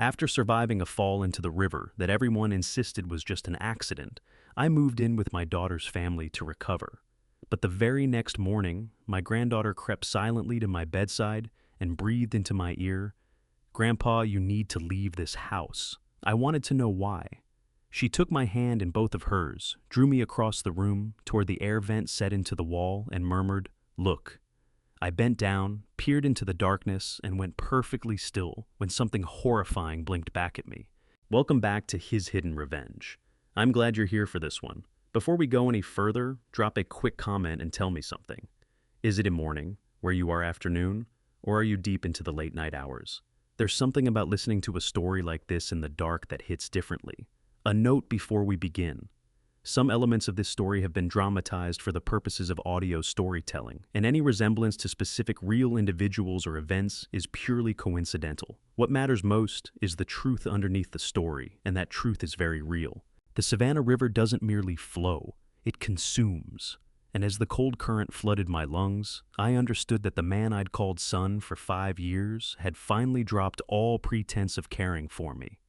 After surviving a fall into the river that everyone insisted was just an accident, I moved in with my daughter's family to recover. But the very next morning, my granddaughter crept silently to my bedside and breathed into my ear, "Grandpa, you need to leave this house." I wanted to know why. She took my hand in both of hers, drew me across the room toward the air vent set into the wall, and murmured, "Look." I bent down, peered into the darkness, and went perfectly still when something horrifying blinked back at me. Welcome back to His Hidden Revenge. I'm glad you're here for this one. Before we go any further, drop a quick comment and tell me something. Is it a morning, where you are afternoon, or are you deep into the late night hours? There's something about listening to a story like this in the dark that hits differently. A note before we begin. Some elements of this story have been dramatized for the purposes of audio storytelling, and any resemblance to specific real individuals or events is purely coincidental. What matters most is the truth underneath the story, and that truth is very real. The Savannah River doesn't merely flow, it consumes. And as the cold current flooded my lungs, I understood that the man I'd called son for 5 years had finally dropped all pretense of caring for me.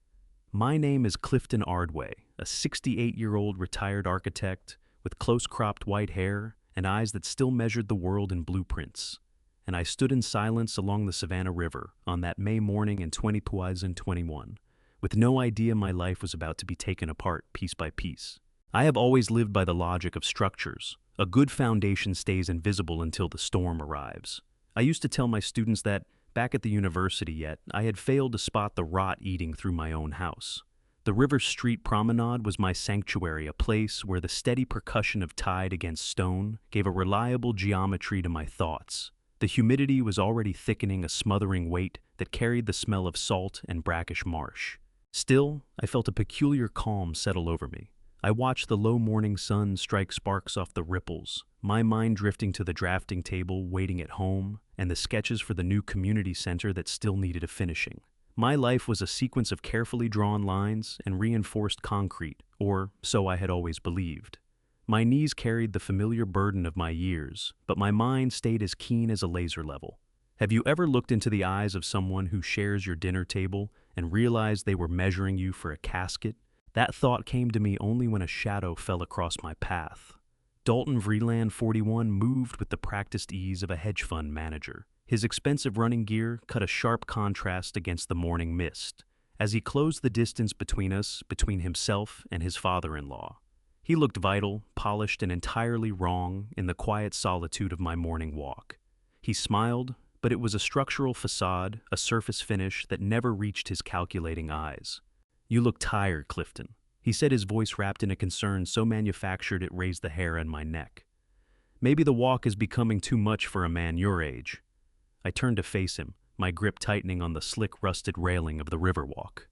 My name is Clifton Ardway, a 68-year-old retired architect with close-cropped white hair and eyes that still measured the world in blueprints. And I stood in silence along the Savannah River on that May morning in 2021, with no idea my life was about to be taken apart piece by piece. I have always lived by the logic of structures. A good foundation stays invisible until the storm arrives. I used to tell my students that, back at the university yet, I had failed to spot the rot eating through my own house. The River Street Promenade was my sanctuary, a place where the steady percussion of tide against stone gave a reliable geometry to my thoughts. The humidity was already thickening a smothering weight that carried the smell of salt and brackish marsh. Still, I felt a peculiar calm settle over me. I watched the low morning sun strike sparks off the ripples, my mind drifting to the drafting table waiting at home and the sketches for the new community center that still needed a finishing. My life was a sequence of carefully drawn lines and reinforced concrete, or so I had always believed. My knees carried the familiar burden of my years, but my mind stayed as keen as a laser level. Have you ever looked into the eyes of someone who shares your dinner table and realized they were measuring you for a casket? That thought came to me only when a shadow fell across my path. Dalton Vreeland, 41, moved with the practiced ease of a hedge fund manager. His expensive running gear cut a sharp contrast against the morning mist, as he closed the distance between us, between himself and his father-in-law. He looked vital, polished, and entirely wrong in the quiet solitude of my morning walk. He smiled, but it was a structural facade, a surface finish that never reached his calculating eyes. "You look tired, Clifton," he said, his voice wrapped in a concern so manufactured it raised the hair on my neck. "Maybe the walk is becoming too much for a man your age." I turned to face him, my grip tightening on the slick, rusted railing of the Riverwalk.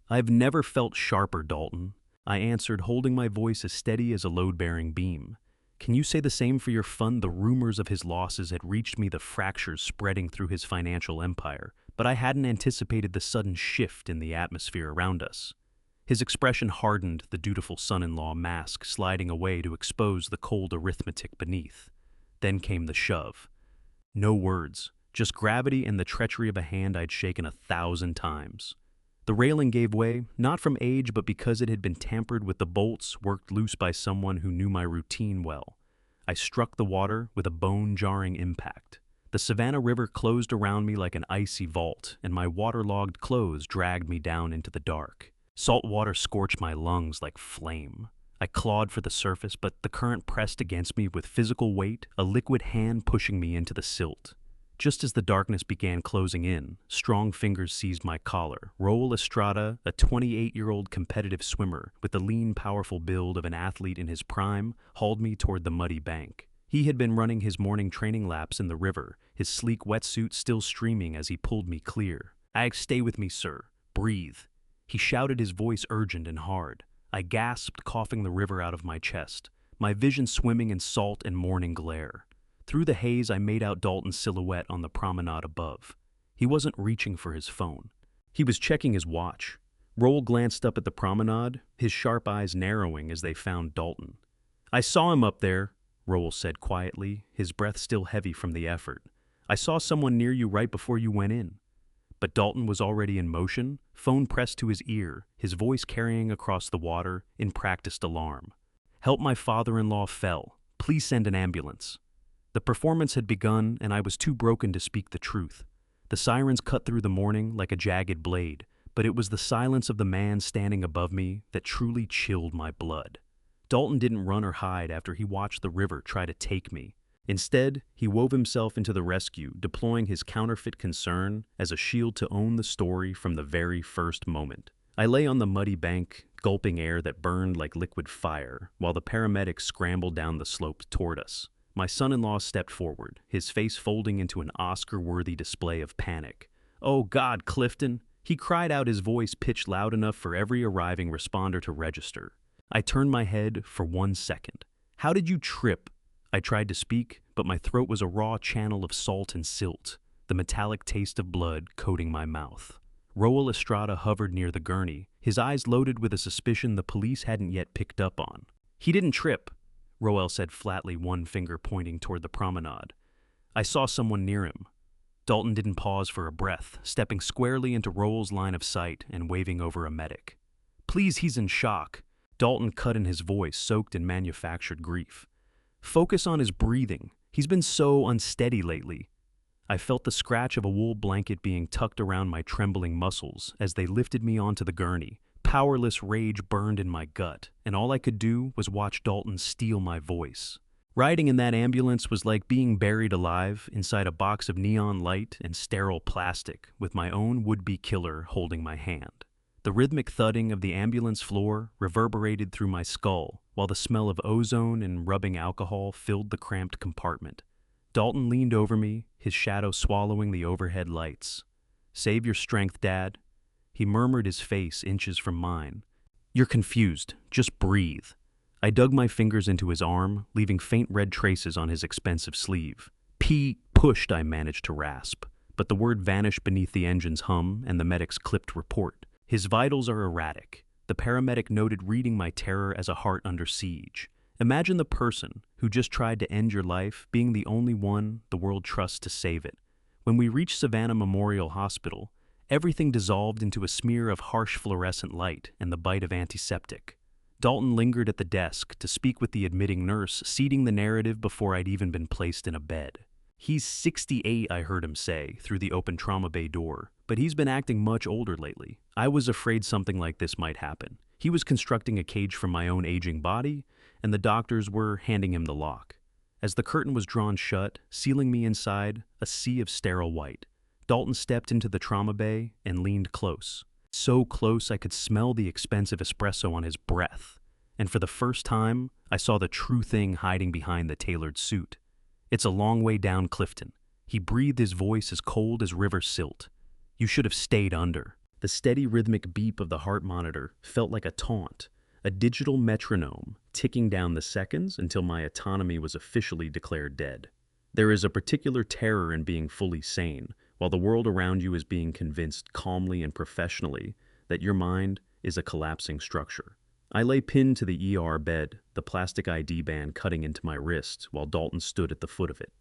"I've never felt sharper, Dalton," I answered, holding my voice as steady as a load-bearing beam. "Can you say the same for your fund?" The rumors of his losses had reached me, the fractures spreading through his financial empire, but I hadn't anticipated the sudden shift in the atmosphere around us. His expression hardened, the dutiful son-in-law mask sliding away to expose the cold arithmetic beneath. Then came the shove. No words, just gravity and the treachery of a hand I'd shaken 1,000 times. The railing gave way, not from age, but because it had been tampered with, the bolts worked loose by someone who knew my routine well. I struck the water with a bone-jarring impact. The Savannah River closed around me like an icy vault, and my waterlogged clothes dragged me down into the dark. Salt water scorched my lungs like flame. I clawed for the surface, but the current pressed against me with physical weight, a liquid hand pushing me into the silt. Just as the darkness began closing in, strong fingers seized my collar. Raul Estrada, a 28-year-old competitive swimmer with the lean, powerful build of an athlete in his prime, hauled me toward the muddy bank. He had been running his morning training laps in the river, his sleek wetsuit still streaming as he pulled me clear. "Stay with me, sir. Breathe." He shouted, his voice urgent and hard. I gasped, coughing the river out of my chest, my vision swimming in salt and morning glare. Through the haze, I made out Dalton's silhouette on the promenade above. He wasn't reaching for his phone. He was checking his watch. Roll glanced up at the promenade, his sharp eyes narrowing as they found Dalton. "I saw him up there," Roll said quietly, his breath still heavy from the effort. "I saw someone near you right before you went in." But Dalton was already in motion, phone pressed to his ear, his voice carrying across the water in practiced alarm. "Help, my father-in-law fell. Please send an ambulance." The performance had begun, and I was too broken to speak the truth. The sirens cut through the morning like a jagged blade, but it was the silence of the man standing above me that truly chilled my blood. Dalton didn't run or hide after he watched the river try to take me. Instead, he wove himself into the rescue, deploying his counterfeit concern as a shield to own the story from the very first moment. I lay on the muddy bank, gulping air that burned like liquid fire, while the paramedics scrambled down the slope toward us. My son-in-law stepped forward, his face folding into an Oscar-worthy display of panic. "Oh God, Clifton!" He cried out, his voice pitched loud enough for every arriving responder to register. I turned my head for 1 second. "How did you trip?" I tried to speak, but my throat was a raw channel of salt and silt, the metallic taste of blood coating my mouth. Roel Estrada hovered near the gurney, his eyes loaded with a suspicion the police hadn't yet picked up on. "He didn't trip," Roel said flatly, one finger pointing toward the promenade. "I saw someone near him." Dalton didn't pause for a breath, stepping squarely into Roel's line of sight and waving over a medic. "Please, he's in shock." Dalton cut in, his voice soaked in manufactured grief. "Focus on his breathing. He's been so unsteady lately." I felt the scratch of a wool blanket being tucked around my trembling muscles as they lifted me onto the gurney. Powerless rage burned in my gut, and all I could do was watch Dalton steal my voice. Riding in that ambulance was like being buried alive inside a box of neon light and sterile plastic, with my own would-be killer holding my hand. The rhythmic thudding of the ambulance floor reverberated through my skull, while the smell of ozone and rubbing alcohol filled the cramped compartment. Dalton leaned over me, his shadow swallowing the overhead lights. "Save your strength, Dad." He murmured, his face inches from mine. "You're confused. Just breathe." I dug my fingers into his arm, leaving faint red traces on his expensive sleeve. Pushed, I managed to rasp, but the word vanished beneath the engine's hum and the medic's clipped report. "His vitals are erratic." The paramedic noted, reading my terror as a heart under siege. Imagine the person who just tried to end your life being the only one the world trusts to save it. When we reached Savannah Memorial Hospital, everything dissolved into a smear of harsh fluorescent light and the bite of antiseptic. Dalton lingered at the desk to speak with the admitting nurse, seeding the narrative before I'd even been placed in a bed. "He's 68, I heard him say, through the open trauma bay door, but he's been acting much older lately. I was afraid something like this might happen. He was constructing a cage from my own aging body, and the doctors were handing him the lock." As the curtain was drawn shut, sealing me inside a sea of sterile white, Dalton stepped into the trauma bay and leaned close. So close I could smell the expensive espresso on his breath, and for the first time, I saw the true thing hiding behind the tailored suit. "It's a long way down, Clifton." He breathed, his voice as cold as river silt. "You should have stayed under." The steady rhythmic beep of the heart monitor felt like a taunt, a digital metronome ticking down the seconds until my autonomy was officially declared dead. There is a particular terror in being fully sane, while the world around you is being convinced calmly and professionally that your mind is a collapsing structure. I lay pinned to the ER bed, the plastic ID band cutting into my wrist, while Dalton stood at the foot of it.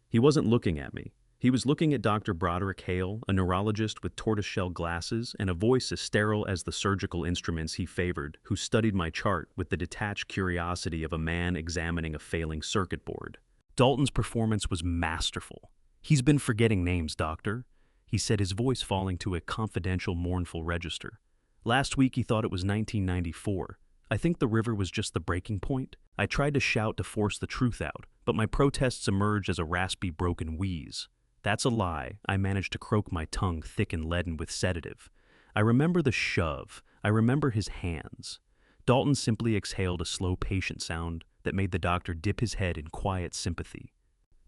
He wasn't looking at me. He was looking at Dr. Broderick Hale, a neurologist with tortoiseshell glasses and a voice as sterile as the surgical instruments he favored, who studied my chart with the detached curiosity of a man examining a failing circuit board. Dalton's performance was masterful. "He's been forgetting names, doctor," he said, his voice falling to a confidential, mournful register. "Last week he thought it was 1994. I think the river was just the breaking point." I tried to shout to force the truth out, but my protests emerged as a raspy, broken wheeze. "That's a lie." I managed to croak, my tongue thick and leaden with sedative. "I remember the shove. I remember his hands." Dalton simply exhaled a slow, patient sound that made the doctor dip his head in quiet sympathy.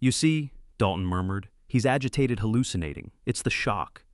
"You see," Dalton murmured, "he's agitated, hallucinating. It's the shock."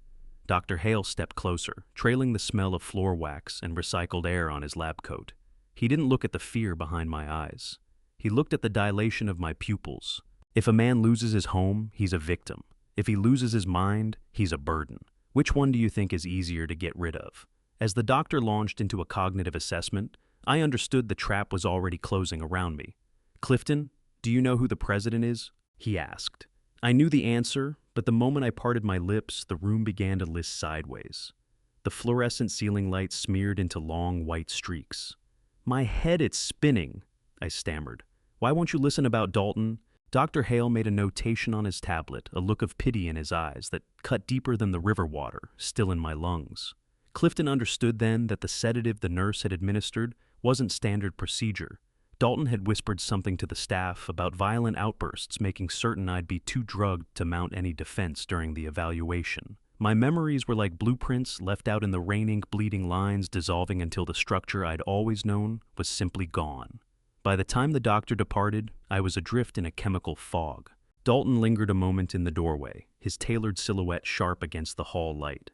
Dr. Hale stepped closer, trailing the smell of floor wax and recycled air on his lab coat. He didn't look at the fear behind my eyes. He looked at the dilation of my pupils. If a man loses his home, he's a victim. If he loses his mind, he's a burden. Which one do you think is easier to get rid of? As the doctor launched into a cognitive assessment, I understood the trap was already closing around me. "Clifton, do you know who the president is?" he asked. I knew the answer, but the moment I parted my lips, the room began to list sideways. The fluorescent ceiling light smeared into long white streaks. My head, it's spinning, I stammered. Why won't you listen about Dalton? Dr. Hale made a notation on his tablet, a look of pity in his eyes that cut deeper than the river water, still in my lungs. Clifton understood then that the sedative the nurse had administered wasn't standard procedure. Dalton had whispered something to the staff about violent outbursts, making certain I'd be too drugged to mount any defense during the evaluation. My memories were like blueprints left out in the rain ink, bleeding lines dissolving until the structure I'd always known was simply gone. By the time the doctor departed, I was adrift in a chemical fog. Dalton lingered a moment in the doorway, his tailored silhouette sharp against the hall light.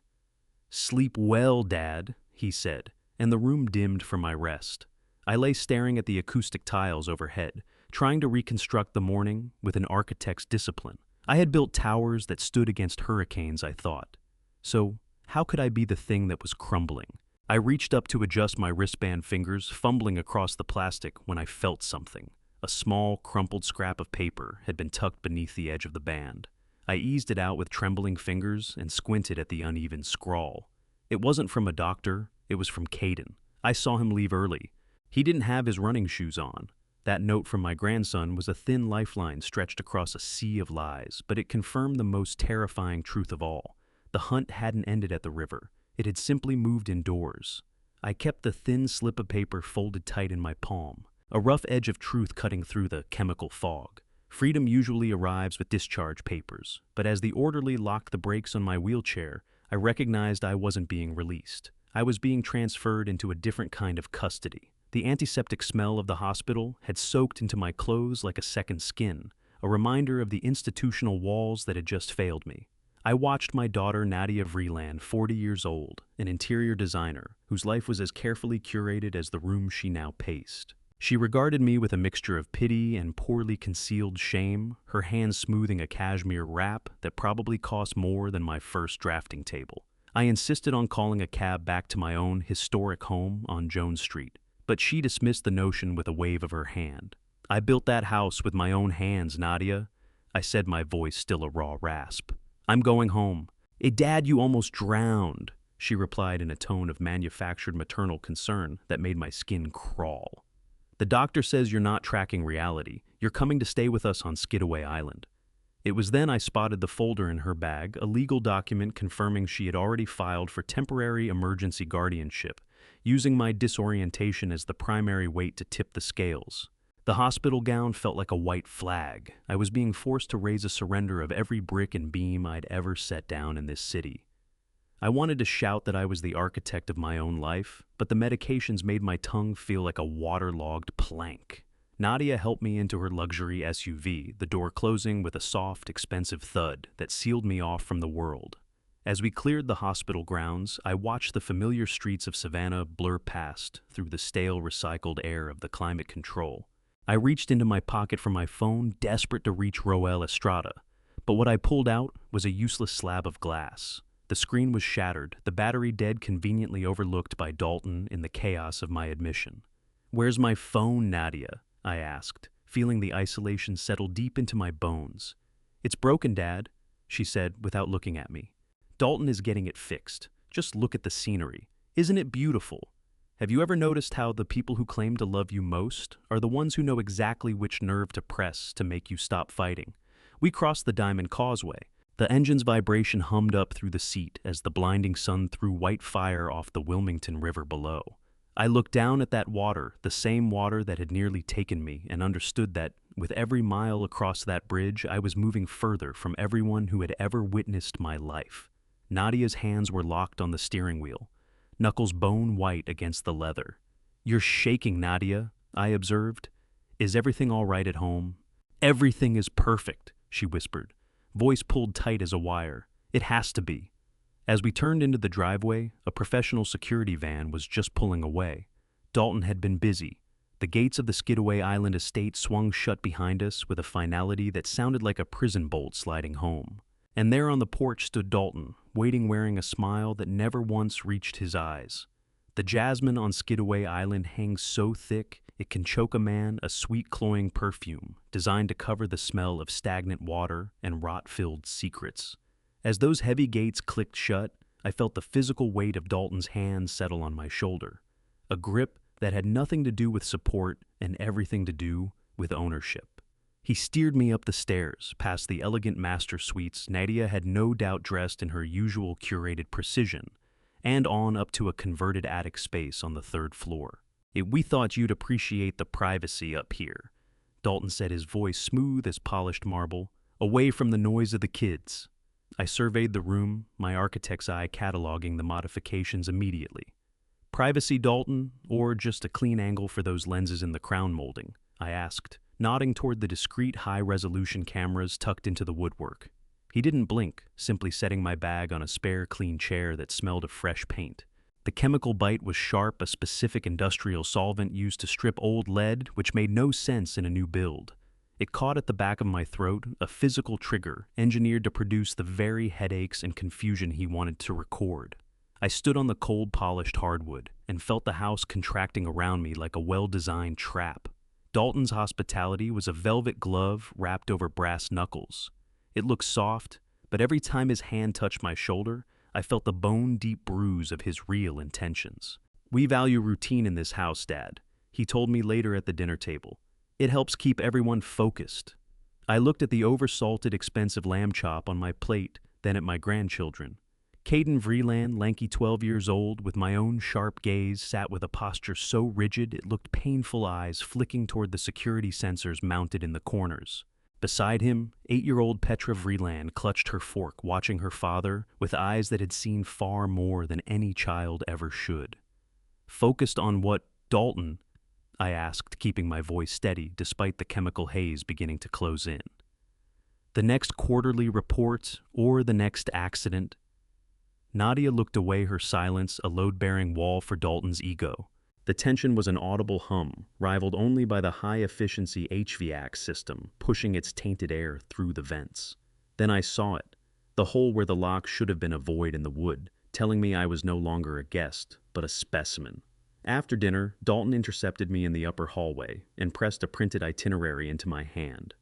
"Sleep well, Dad," he said, and the room dimmed for my rest. I lay staring at the acoustic tiles overhead, trying to reconstruct the morning with an architect's discipline. I had built towers that stood against hurricanes, I thought. So, how could I be the thing that was crumbling? I reached up to adjust my wristband fingers, fumbling across the plastic when I felt something. A small, crumpled scrap of paper had been tucked beneath the edge of the band. I eased it out with trembling fingers and squinted at the uneven scrawl. It wasn't from a doctor, it was from Caden. I saw him leave early. He didn't have his running shoes on. That note from my grandson was a thin lifeline stretched across a sea of lies, but it confirmed the most terrifying truth of all. The hunt hadn't ended at the river. It had simply moved indoors. I kept the thin slip of paper folded tight in my palm, a rough edge of truth cutting through the chemical fog. Freedom usually arrives with discharge papers, but as the orderly locked the brakes on my wheelchair, I recognized I wasn't being released. I was being transferred into a different kind of custody. The antiseptic smell of the hospital had soaked into my clothes like a second skin, a reminder of the institutional walls that had just failed me. I watched my daughter Nadia Vreeland, 40 years old, an interior designer, whose life was as carefully curated as the room she now paced. She regarded me with a mixture of pity and poorly concealed shame, her hands smoothing a cashmere wrap that probably cost more than my first drafting table. I insisted on calling a cab back to my own historic home on Jones Street, but she dismissed the notion with a wave of her hand. "I built that house with my own hands, Nadia," I said, my voice still a raw rasp. "I'm going home." Dad, you almost drowned," she replied in a tone of manufactured maternal concern that made my skin crawl. "The doctor says you're not tracking reality. You're coming to stay with us on Skidaway Island." It was then I spotted the folder in her bag, a legal document confirming she had already filed for temporary emergency guardianship, using my disorientation as the primary weight to tip the scales. The hospital gown felt like a white flag. I was being forced to raise a surrender of every brick and beam I'd ever set down in this city. I wanted to shout that I was the architect of my own life, but the medications made my tongue feel like a waterlogged plank. Nadia helped me into her luxury SUV, the door closing with a soft, expensive thud that sealed me off from the world. As we cleared the hospital grounds, I watched the familiar streets of Savannah blur past through the stale, recycled air of the climate control. I reached into my pocket for my phone, desperate to reach Roel Estrada, but what I pulled out was a useless slab of glass. The screen was shattered, the battery dead, conveniently overlooked by Dalton in the chaos of my admission. "Where's my phone, Nadia?" I asked, feeling the isolation settle deep into my bones. "It's broken, Dad," she said without looking at me. "Dalton is getting it fixed. Just look at the scenery. Isn't it beautiful? Have you ever noticed how the people who claim to love you most are the ones who know exactly which nerve to press to make you stop fighting? We crossed the Diamond Causeway. The engine's vibration hummed up through the seat as the blinding sun threw white fire off the Wilmington River below. I looked down at that water, the same water that had nearly taken me, and understood that, with every mile across that bridge, I was moving further from everyone who had ever witnessed my life. Nadia's hands were locked on the steering wheel, knuckles bone white against the leather. "You're shaking, Nadia," I observed. "Is everything all right at home?" "Everything is perfect," she whispered, voice pulled tight as a wire. "It has to be." As we turned into the driveway, a professional security van was just pulling away. Dalton had been busy. The gates of the Skidaway Island estate swung shut behind us with a finality that sounded like a prison bolt sliding home. And there on the porch stood Dalton, waiting, wearing a smile that never once reached his eyes. The jasmine on Skidaway Island hangs so thick, It can choke a man, a sweet cloying perfume designed to cover the smell of stagnant water and rot-filled secrets. As those heavy gates clicked shut, I felt the physical weight of Dalton's hand settle on my shoulder, a grip that had nothing to do with support and everything to do with ownership. He steered me up the stairs, past the elegant master suites Nadia had no doubt dressed in her usual curated precision, and on up to a converted attic space on the third floor. We thought you'd appreciate the privacy up here," Dalton said, his voice smooth as polished marble, "away from the noise of the kids." I surveyed the room, my architect's eye cataloging the modifications immediately. "Privacy, Dalton, or just a clean angle for those lenses in the crown molding?" I asked, nodding toward the discreet high-resolution cameras tucked into the woodwork. He didn't blink, simply setting my bag on a spare clean chair that smelled of fresh paint. The chemical bite was sharp, a specific industrial solvent used to strip old lead, which made no sense in a new build. It caught at the back of my throat, a physical trigger engineered to produce the very headaches and confusion he wanted to record. I stood on the cold, polished hardwood and felt the house contracting around me like a well-designed trap. Dalton's hospitality was a velvet glove wrapped over brass knuckles. It looked soft, but every time his hand touched my shoulder, I felt the bone-deep bruise of his real intentions. "We value routine in this house, Dad," he told me later at the dinner table. "It helps keep everyone focused." I looked at the over-salted, expensive lamb chop on my plate, then at my grandchildren. Caden Vreeland, lanky 12 years old, with my own sharp gaze, sat with a posture so rigid it looked painful eyes flicking toward the security sensors mounted in the corners. Beside him, 8-year-old Petra Vreeland clutched her fork, watching her father with eyes that had seen far more than any child ever should. "Focused on what, Dalton?" I asked, keeping my voice steady despite the chemical haze beginning to close in. "The next quarterly report or the next accident?" Nadia looked away, her silence a load-bearing wall for Dalton's ego. The tension was an audible hum, rivaled only by the high-efficiency HVAC system pushing its tainted air through the vents. Then I saw it, the hole where the lock should have been a void in the wood, telling me I was no longer a guest, but a specimen. After dinner, Dalton intercepted me in the upper hallway and pressed a printed itinerary into my hand.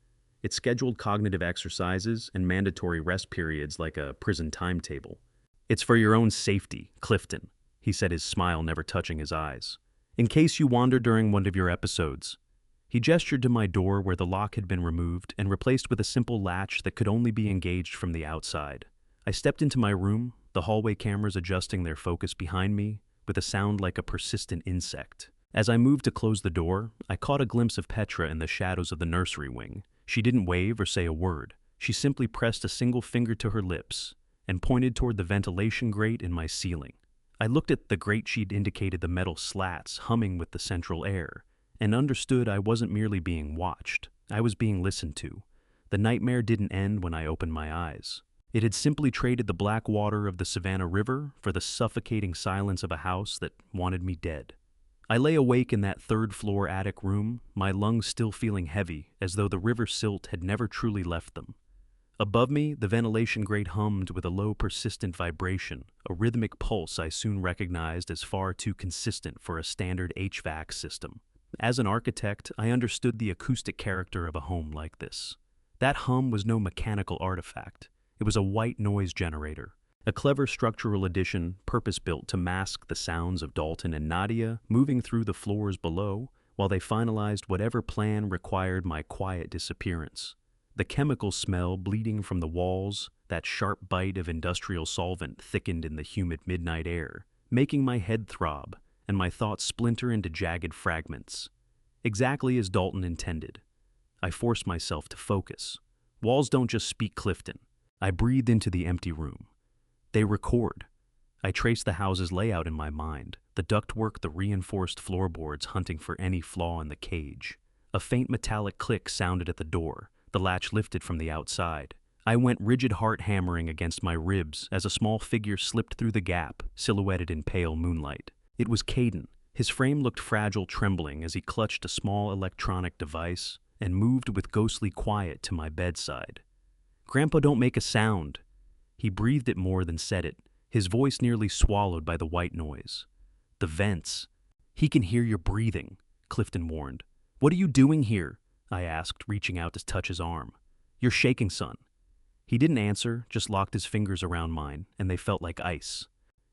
It scheduled cognitive exercises and mandatory rest periods like a prison timetable. "It's for your own safety, Clifton," he said, his smile never touching his eyes. "In case you wander during one of your episodes." He gestured to my door where the lock had been removed and replaced with a simple latch that could only be engaged from the outside. I stepped into my room, the hallway cameras adjusting their focus behind me, with a sound like a persistent insect. As I moved to close the door, I caught a glimpse of Petra in the shadows of the nursery wing. She didn't wave or say a word. She simply pressed a single finger to her lips and pointed toward the ventilation grate in my ceiling. I looked at the grate sheet indicated the metal slats humming with the central air, and understood I wasn't merely being watched. I was being listened to. The nightmare didn't end when I opened my eyes. It had simply traded the black water of the Savannah River for the suffocating silence of a house that wanted me dead. I lay awake in that third-floor attic room, my lungs still feeling heavy, as though the river silt had never truly left them. Above me, the ventilation grate hummed with a low, persistent vibration, a rhythmic pulse I soon recognized as far too consistent for a standard HVAC system. As an architect, I understood the acoustic character of a home like this. That hum was no mechanical artifact. It was a white noise generator, a clever structural addition purpose-built to mask the sounds of Dalton and Nadia moving through the floors below while they finalized whatever plan required my quiet disappearance. The chemical smell bleeding from the walls, that sharp bite of industrial solvent thickened in the humid midnight air, making my head throb and my thoughts splinter into jagged fragments. Exactly as Dalton intended. I forced myself to focus. Walls don't just speak, Clifton. I breathed into the empty room. They record. I traced the house's layout in my mind, the ductwork, the reinforced floorboards hunting for any flaw in the cage. A faint metallic click sounded at the door. The latch lifted from the outside. I went rigid, heart hammering against my ribs as a small figure slipped through the gap, silhouetted in pale moonlight. It was Caden. His frame looked fragile, trembling as he clutched a small electronic device and moved with ghostly quiet to my bedside. "Grandpa, don't make a sound." He breathed it more than said it, his voice nearly swallowed by the white noise. "The vents. He can hear your breathing. Clifton warned. "What are you doing here?" I asked, reaching out to touch his arm. "You're shaking, son." He didn't answer, just locked his fingers around mine, and they felt like ice.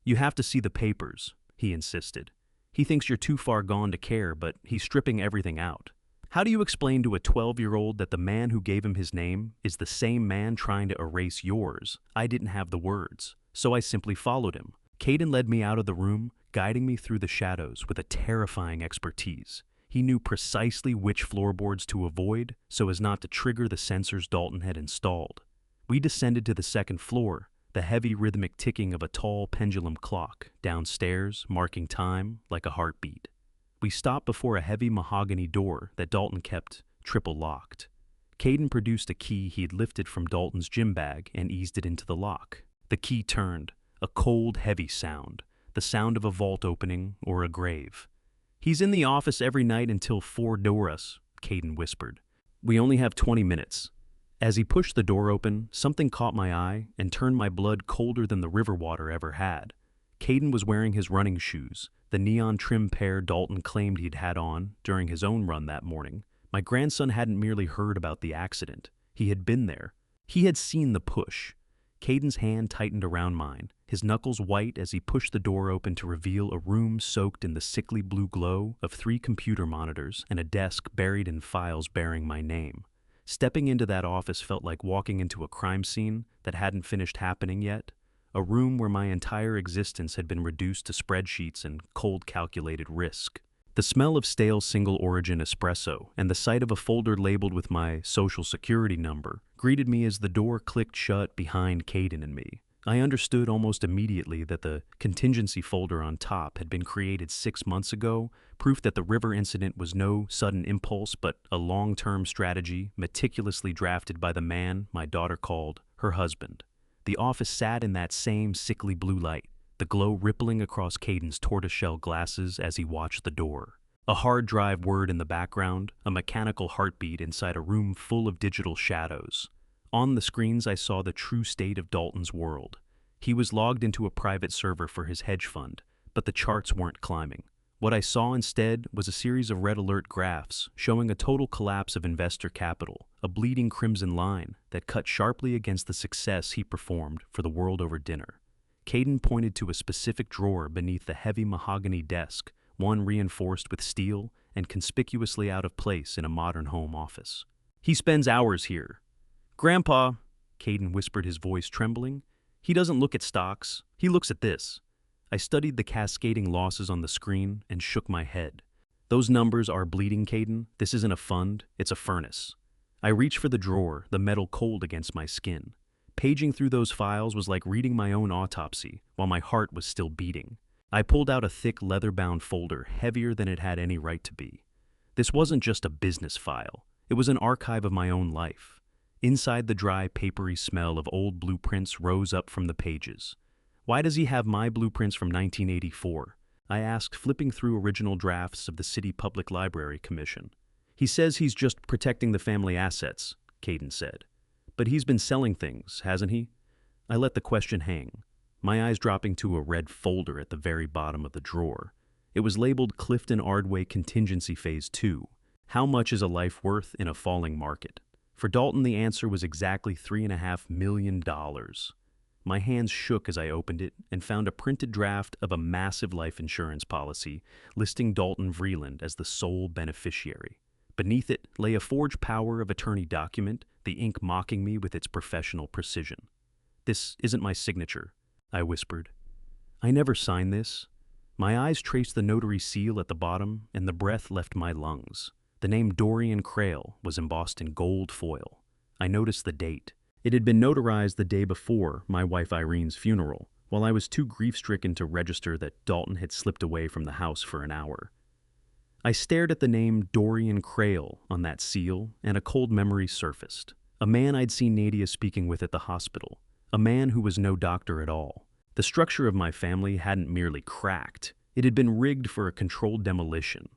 "You have to see the papers," he insisted. "He thinks you're too far gone to care, but he's stripping everything out. How do you explain to a 12-year-old that the man who gave him his name is the same man trying to erase yours?" I didn't have the words, so I simply followed him. Caden led me out of the room, guiding me through the shadows with a terrifying expertise. He knew precisely which floorboards to avoid so as not to trigger the sensors Dalton had installed. We descended to the second floor, the heavy rhythmic ticking of a tall pendulum clock downstairs, marking time like a heartbeat. We stopped before a heavy mahogany door that Dalton kept triple locked. Caden produced a key he had lifted from Dalton's gym bag and eased it into the lock. The key turned, a cold, heavy sound, the sound of a vault opening or a grave. "He's in the office every night until 4 Doras," Caden whispered. "We only have 20 minutes. As he pushed the door open, something caught my eye and turned my blood colder than the river water ever had. Caden was wearing his running shoes, the neon-trim pair Dalton claimed he'd had on during his own run that morning. My grandson hadn't merely heard about the accident. He had been there. He had seen the push. Caden's hand tightened around mine, his knuckles white as he pushed the door open to reveal a room soaked in the sickly blue glow of 3 computer monitors and a desk buried in files bearing my name. Stepping into that office felt like walking into a crime scene that hadn't finished happening yet, a room where my entire existence had been reduced to spreadsheets and cold calculated risk. The smell of stale single-origin espresso and the sight of a folder labeled with my social security number greeted me as the door clicked shut behind Caden and me. I understood almost immediately that the contingency folder on top had been created 6 months ago, proof that the river incident was no sudden impulse but a long-term strategy meticulously drafted by the man my daughter called her husband. The office sat in that same sickly blue light, the glow rippling across Caden's tortoiseshell glasses as he watched the door. A hard drive whirred in the background, a mechanical heartbeat inside a room full of digital shadows. On the screens I saw the true state of Dalton's world. He was logged into a private server for his hedge fund, but the charts weren't climbing. What I saw instead was a series of red alert graphs showing a total collapse of investor capital, a bleeding crimson line that cut sharply against the success he performed for the world over dinner. Caden pointed to a specific drawer beneath the heavy mahogany desk, one reinforced with steel and conspicuously out of place in a modern home office. "He spends hours here." "Grandpa," Caden whispered, his voice trembling, "he doesn't look at stocks, he looks at this." I studied the cascading losses on the screen and shook my head. "Those numbers are bleeding, Caden. This isn't a fund, it's a furnace." I reached for the drawer, the metal cold against my skin. Paging through those files was like reading my own autopsy, while my heart was still beating. I pulled out a thick leather-bound folder, heavier than it had any right to be. This wasn't just a business file, it was an archive of my own life. Inside, the dry, papery smell of old blueprints rose up from the pages. "Why does he have my blueprints from 1984? I asked, flipping through original drafts of the City Public Library Commission. "He says he's just protecting the family assets," Caden said. "But he's been selling things, hasn't he?" I let the question hang, my eyes dropping to a red folder at the very bottom of the drawer. It was labeled Clifton Ardway Contingency Phase 2. How much is a life worth in a falling market? For Dalton, the answer was exactly $3.5 million. My hands shook as I opened it and found a printed draft of a massive life insurance policy listing Dalton Vreeland as the sole beneficiary. Beneath it lay a forged power of attorney document, the ink mocking me with its professional precision. "This isn't my signature," I whispered. "I never signed this." My eyes traced the notary seal at the bottom, and the breath left my lungs. The name Dorian Crail was embossed in gold foil. I noticed the date. It had been notarized the day before my wife Irene's funeral, while I was too grief-stricken to register that Dalton had slipped away from the house for an hour. I stared at the name Dorian Crail on that seal, and a cold memory surfaced. A man I'd seen Nadia speaking with at the hospital. A man who was no doctor at all. The structure of my family hadn't merely cracked. It had been rigged for a controlled demolition.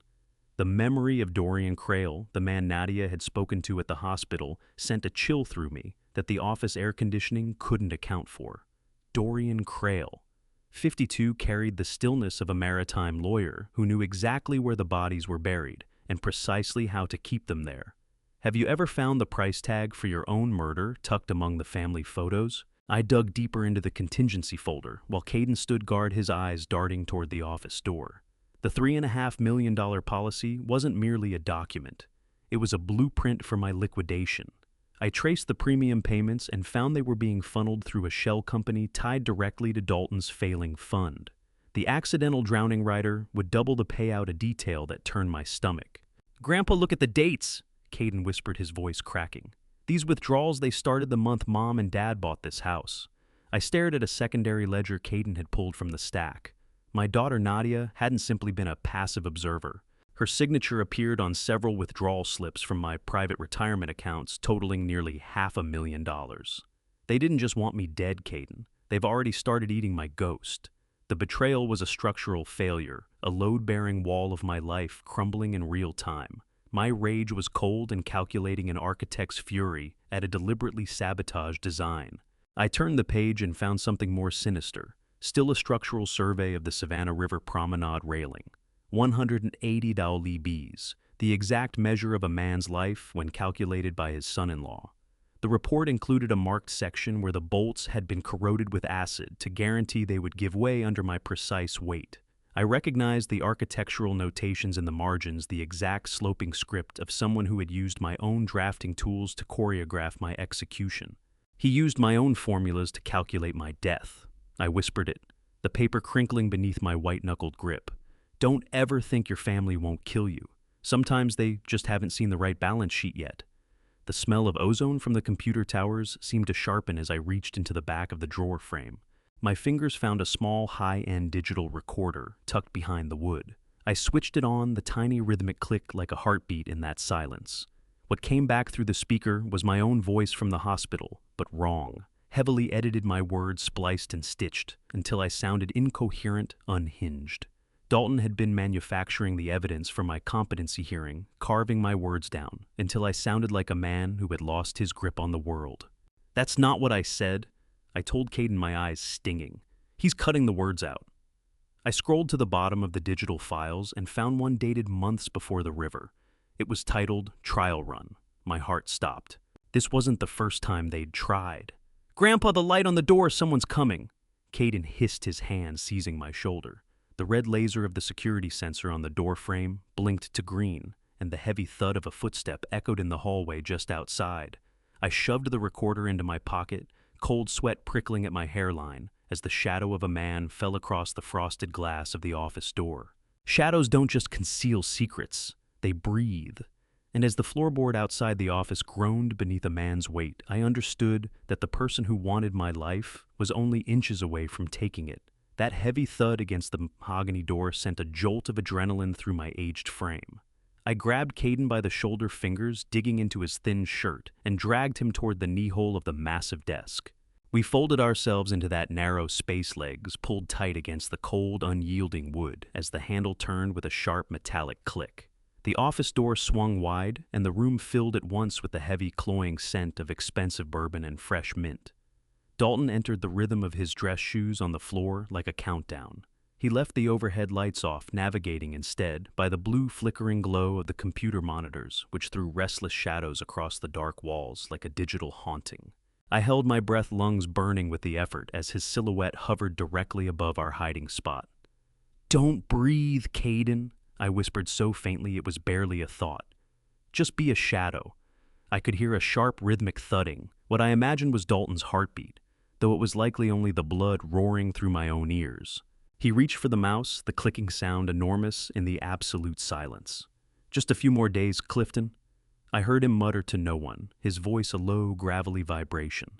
The memory of Dorian Crail, the man Nadia had spoken to at the hospital, sent a chill through me that the office air conditioning couldn't account for. Dorian Crail. 52 carried the stillness of a maritime lawyer who knew exactly where the bodies were buried, and precisely how to keep them there. Have you ever found the price tag for your own murder tucked among the family photos? I dug deeper into the contingency folder while Caden stood guard, his eyes darting toward the office door. The $3.5 million policy wasn't merely a document. It was a blueprint for my liquidation. I traced the premium payments and found they were being funneled through a shell company tied directly to Dalton's failing fund. The accidental drowning rider would double the payout, a detail that turned my stomach. "Grandpa, look at the dates," Caden whispered, his voice cracking. "These withdrawals, they started the month Mom and Dad bought this house." I stared at a secondary ledger Caden had pulled from the stack. My daughter Nadia hadn't simply been a passive observer. Her signature appeared on several withdrawal slips from my private retirement accounts, totaling nearly $500,000. They didn't just want me dead, Caden. They've already started eating my ghost. The betrayal was a structural failure, a load-bearing wall of my life crumbling in real time. My rage was cold and calculating, an architect's fury at a deliberately sabotaged design. I turned the page and found something more sinister, still a structural survey of the Savannah River Promenade railing. 180 lbs, the exact measure of a man's life when calculated by his son-in-law. The report included a marked section where the bolts had been corroded with acid to guarantee they would give way under my precise weight. I recognized the architectural notations in the margins, the exact sloping script of someone who had used my own drafting tools to choreograph my execution. He used my own formulas to calculate my death. I whispered it, the paper crinkling beneath my white-knuckled grip. Don't ever think your family won't kill you. Sometimes they just haven't seen the right balance sheet yet. The smell of ozone from the computer towers seemed to sharpen as I reached into the back of the drawer frame. My fingers found a small, high-end digital recorder tucked behind the wood. I switched it on, the tiny rhythmic click like a heartbeat in that silence. What came back through the speaker was my own voice from the hospital, but wrong. Heavily edited, my words spliced and stitched until I sounded incoherent, unhinged. Dalton had been manufacturing the evidence for my competency hearing, carving my words down until I sounded like a man who had lost his grip on the world. "That's not what I said," I told Caden, my eyes stinging. "He's cutting the words out." I scrolled to the bottom of the digital files and found one dated months before the river. It was titled Trial Run. My heart stopped. This wasn't the first time they'd tried. "Grandpa, the light on the door, someone's coming." Caden hissed, his hand seizing my shoulder. The red laser of the security sensor on the door frame blinked to green, and the heavy thud of a footstep echoed in the hallway just outside. I shoved the recorder into my pocket, cold sweat prickling at my hairline as the shadow of a man fell across the frosted glass of the office door. Shadows don't just conceal secrets, they breathe. And as the floorboard outside the office groaned beneath a man's weight, I understood that the person who wanted my life was only inches away from taking it. That heavy thud against the mahogany door sent a jolt of adrenaline through my aged frame. I grabbed Caden by the shoulder fingers, digging into his thin shirt, and dragged him toward the knee-hole of the massive desk. We folded ourselves into that narrow space, legs pulled tight against the cold, unyielding wood as the handle turned with a sharp metallic click. The office door swung wide, and the room filled at once with the heavy, cloying scent of expensive bourbon and fresh mint. Dalton entered the rhythm of his dress shoes on the floor like a countdown. He left the overhead lights off, navigating instead by the blue flickering glow of the computer monitors, which threw restless shadows across the dark walls like a digital haunting. I held my breath, lungs burning with the effort, as his silhouette hovered directly above our hiding spot. "Don't breathe, Caden," I whispered so faintly it was barely a thought. "Just be a shadow." I could hear a sharp rhythmic thudding, what I imagined was Dalton's heartbeat, though it was likely only the blood roaring through my own ears. He reached for the mouse, the clicking sound enormous in the absolute silence. "Just a few more days, Clifton." I heard him mutter to no one, his voice a low, gravelly vibration.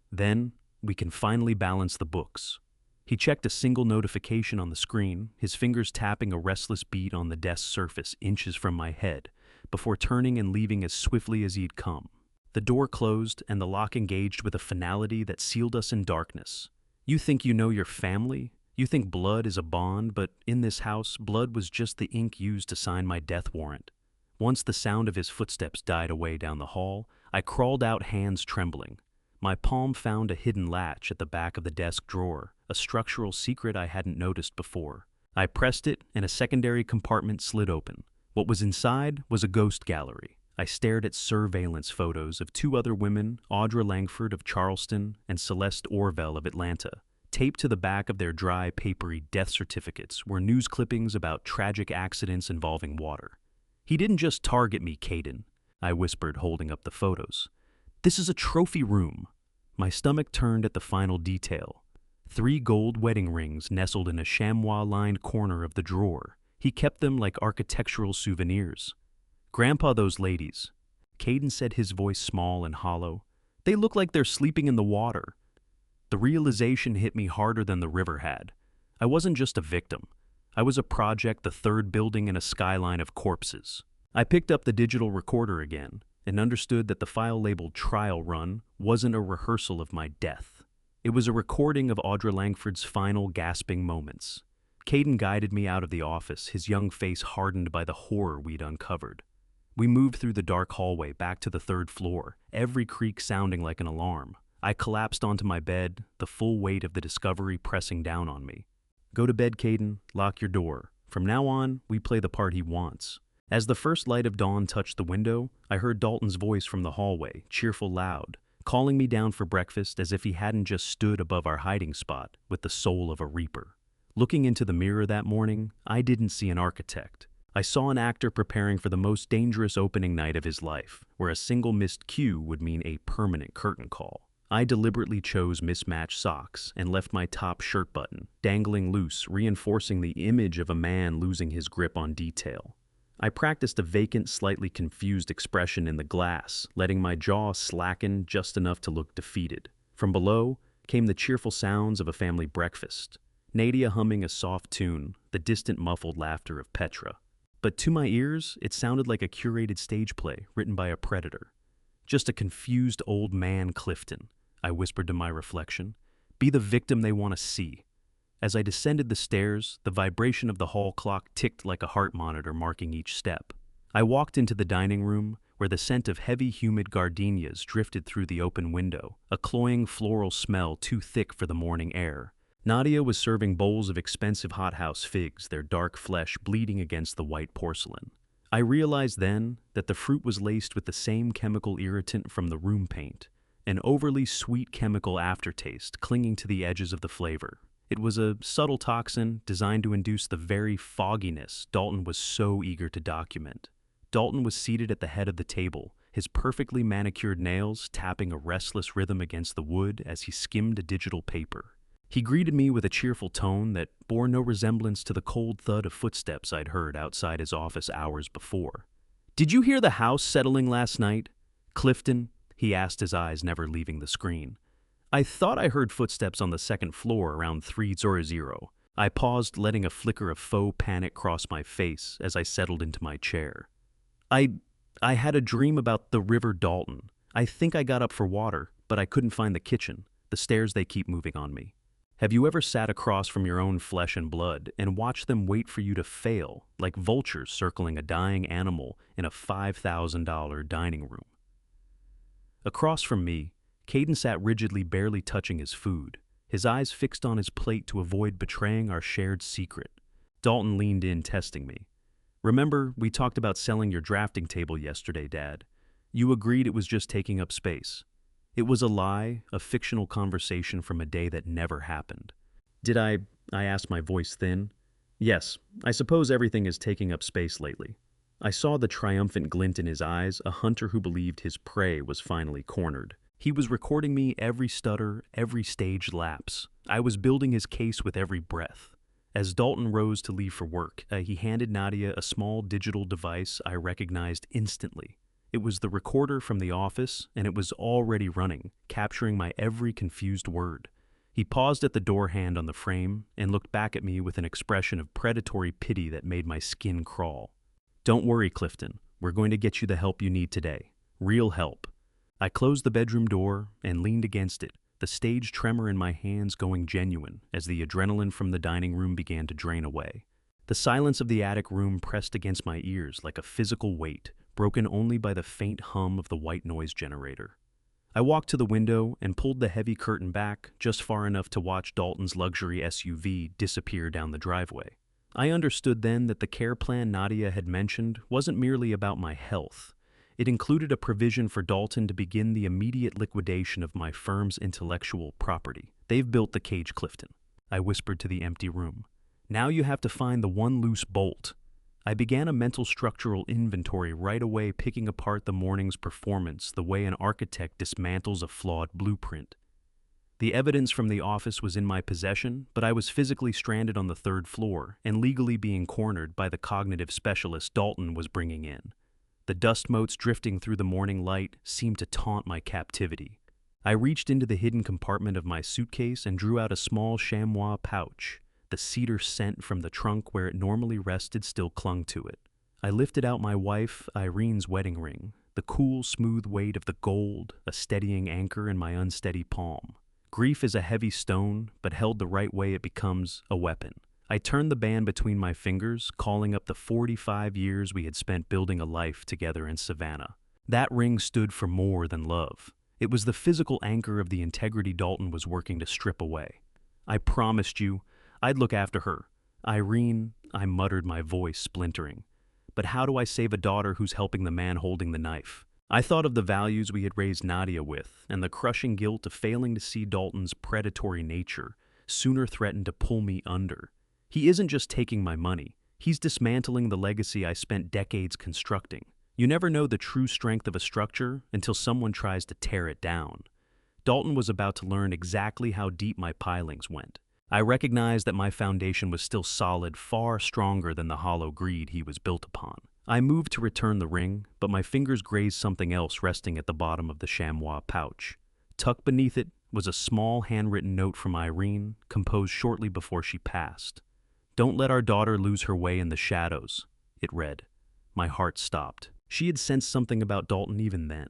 "Then we can finally balance the books." He checked a single notification on the screen, his fingers tapping a restless beat on the desk surface inches from my head, before turning and leaving as swiftly as he'd come. The door closed, and the lock engaged with a finality that sealed us in darkness. You think you know your family? You think blood is a bond, but in this house, blood was just the ink used to sign my death warrant. Once the sound of his footsteps died away down the hall, I crawled out, hands trembling. My palm found a hidden latch at the back of the desk drawer, a structural secret I hadn't noticed before. I pressed it, and a secondary compartment slid open. What was inside was a ghost gallery. I stared at surveillance photos of two other women, Audra Langford of Charleston and Celeste Orville of Atlanta. Taped to the back of their dry, papery death certificates were news clippings about tragic accidents involving water. "He didn't just target me, Caden," I whispered, holding up the photos. "This is a trophy room." My stomach turned at the final detail. 3 gold wedding rings nestled in a chamois-lined corner of the drawer. He kept them like architectural souvenirs. "Grandpa, those ladies," Caden said, his voice small and hollow. "They look like they're sleeping in the water." The realization hit me harder than the river had. I wasn't just a victim. I was a project, the third building in a skyline of corpses. I picked up the digital recorder again and understood that the file labeled "Trial Run" wasn't a rehearsal of my death. It was a recording of Audra Langford's final gasping moments. Caden guided me out of the office, his young face hardened by the horror we'd uncovered. We moved through the dark hallway back to the 3rd floor, every creak sounding like an alarm. I collapsed onto my bed, the full weight of the discovery pressing down on me. "Go to bed, Caden. Lock your door. From now on, we play the part he wants." As the first light of dawn touched the window, I heard Dalton's voice from the hallway, cheerful, loud, calling me down for breakfast as if he hadn't just stood above our hiding spot with the soul of a reaper. Looking into the mirror that morning, I didn't see an architect. I saw an actor preparing for the most dangerous opening night of his life, where a single missed cue would mean a permanent curtain call. I deliberately chose mismatched socks and left my top shirt button dangling loose, reinforcing the image of a man losing his grip on detail. I practiced a vacant, slightly confused expression in the glass, letting my jaw slacken just enough to look defeated. From below came the cheerful sounds of a family breakfast, Nadia humming a soft tune, the distant muffled laughter of Petra. But to my ears, it sounded like a curated stage play written by a predator. "Just a confused old man, Clifton," I whispered to my reflection. "Be the victim they want to see." As I descended the stairs, the vibration of the hall clock ticked like a heart monitor marking each step. I walked into the dining room, where the scent of heavy, humid gardenias drifted through the open window, a cloying floral smell too thick for the morning air. Nadia was serving bowls of expensive hothouse figs, their dark flesh bleeding against the white porcelain. I realized then that the fruit was laced with the same chemical irritant from the room paint, an overly sweet chemical aftertaste clinging to the edges of the flavor. It was a subtle toxin designed to induce the very fogginess Dalton was so eager to document. Dalton was seated at the head of the table, his perfectly manicured nails tapping a restless rhythm against the wood as he skimmed a digital paper. He greeted me with a cheerful tone that bore no resemblance to the cold thud of footsteps I'd heard outside his office hours before. "Did you hear the house settling last night, Clifton?" he asked, his eyes never leaving the screen. "I thought I heard footsteps on the 2nd floor around 3:00. I paused, letting a flicker of faux panic cross my face as I settled into my chair. I had a dream about the River Dalton. I think I got up for water, but I couldn't find the kitchen. The stairs, they keep moving on me." Have you ever sat across from your own flesh and blood and watched them wait for you to fail, like vultures circling a dying animal in a $5,000 dining room? Across from me, Caden sat rigidly, barely touching his food, his eyes fixed on his plate to avoid betraying our shared secret. Dalton leaned in, testing me. "Remember, we talked about selling your drafting table yesterday, Dad. You agreed it was just taking up space. It was a lie, a fictional conversation from a day that never happened." "Did I asked, my voice thin. "Yes, I suppose everything is taking up space lately." I saw the triumphant glint in his eyes, a hunter who believed his prey was finally cornered. He was recording me every stutter, every staged lapse. I was building his case with every breath. As Dalton rose to leave for work, he handed Nadia a small digital device I recognized instantly. It was the recorder from the office, and it was already running, capturing my every confused word. He paused at the door hand on the frame and looked back at me with an expression of predatory pity that made my skin crawl. "Don't worry, Clifton. We're going to get you the help you need today. Real help." I closed the bedroom door and leaned against it, the stage tremor in my hands going genuine as the adrenaline from the dining room began to drain away. The silence of the attic room pressed against my ears like a physical weight, broken only by the faint hum of the white noise generator. I walked to the window and pulled the heavy curtain back just far enough to watch Dalton's luxury SUV disappear down the driveway. I understood then that the care plan Nadia had mentioned wasn't merely about my health. It included a provision for Dalton to begin the immediate liquidation of my firm's intellectual property. "They've built the cage, Clifton," I whispered to the empty room. "Now you have to find the one loose bolt." I began a mental structural inventory right away, picking apart the morning's performance the way an architect dismantles a flawed blueprint. The evidence from the office was in my possession, but I was physically stranded on the third floor and legally being cornered by the cognitive specialist Dalton was bringing in. The dust motes drifting through the morning light seemed to taunt my captivity. I reached into the hidden compartment of my suitcase and drew out a small chamois pouch. The cedar scent from the trunk where it normally rested still clung to it. I lifted out my wife, Irene's wedding ring, the cool, smooth weight of the gold, a steadying anchor in my unsteady palm. Grief is a heavy stone, but held the right way it becomes a weapon. I turned the band between my fingers, calling up the 45 years we had spent building a life together in Savannah. That ring stood for more than love. It was the physical anchor of the integrity Dalton was working to strip away. "I promised you I'd look after her. Irene," I muttered, my voice splintering. "But how do I save a daughter who's helping the man holding the knife?" I thought of the values we had raised Nadia with, and the crushing guilt of failing to see Dalton's predatory nature sooner threatened to pull me under. He isn't just taking my money, he's dismantling the legacy I spent decades constructing. You never know the true strength of a structure until someone tries to tear it down. Dalton was about to learn exactly how deep my pilings went. I recognized that my foundation was still solid, far stronger than the hollow greed he was built upon. I moved to return the ring, but my fingers grazed something else resting at the bottom of the chamois pouch. Tucked beneath it was a small handwritten note from Irene, composed shortly before she passed. "Don't let our daughter lose her way in the shadows," it read. My heart stopped. She had sensed something about Dalton even then,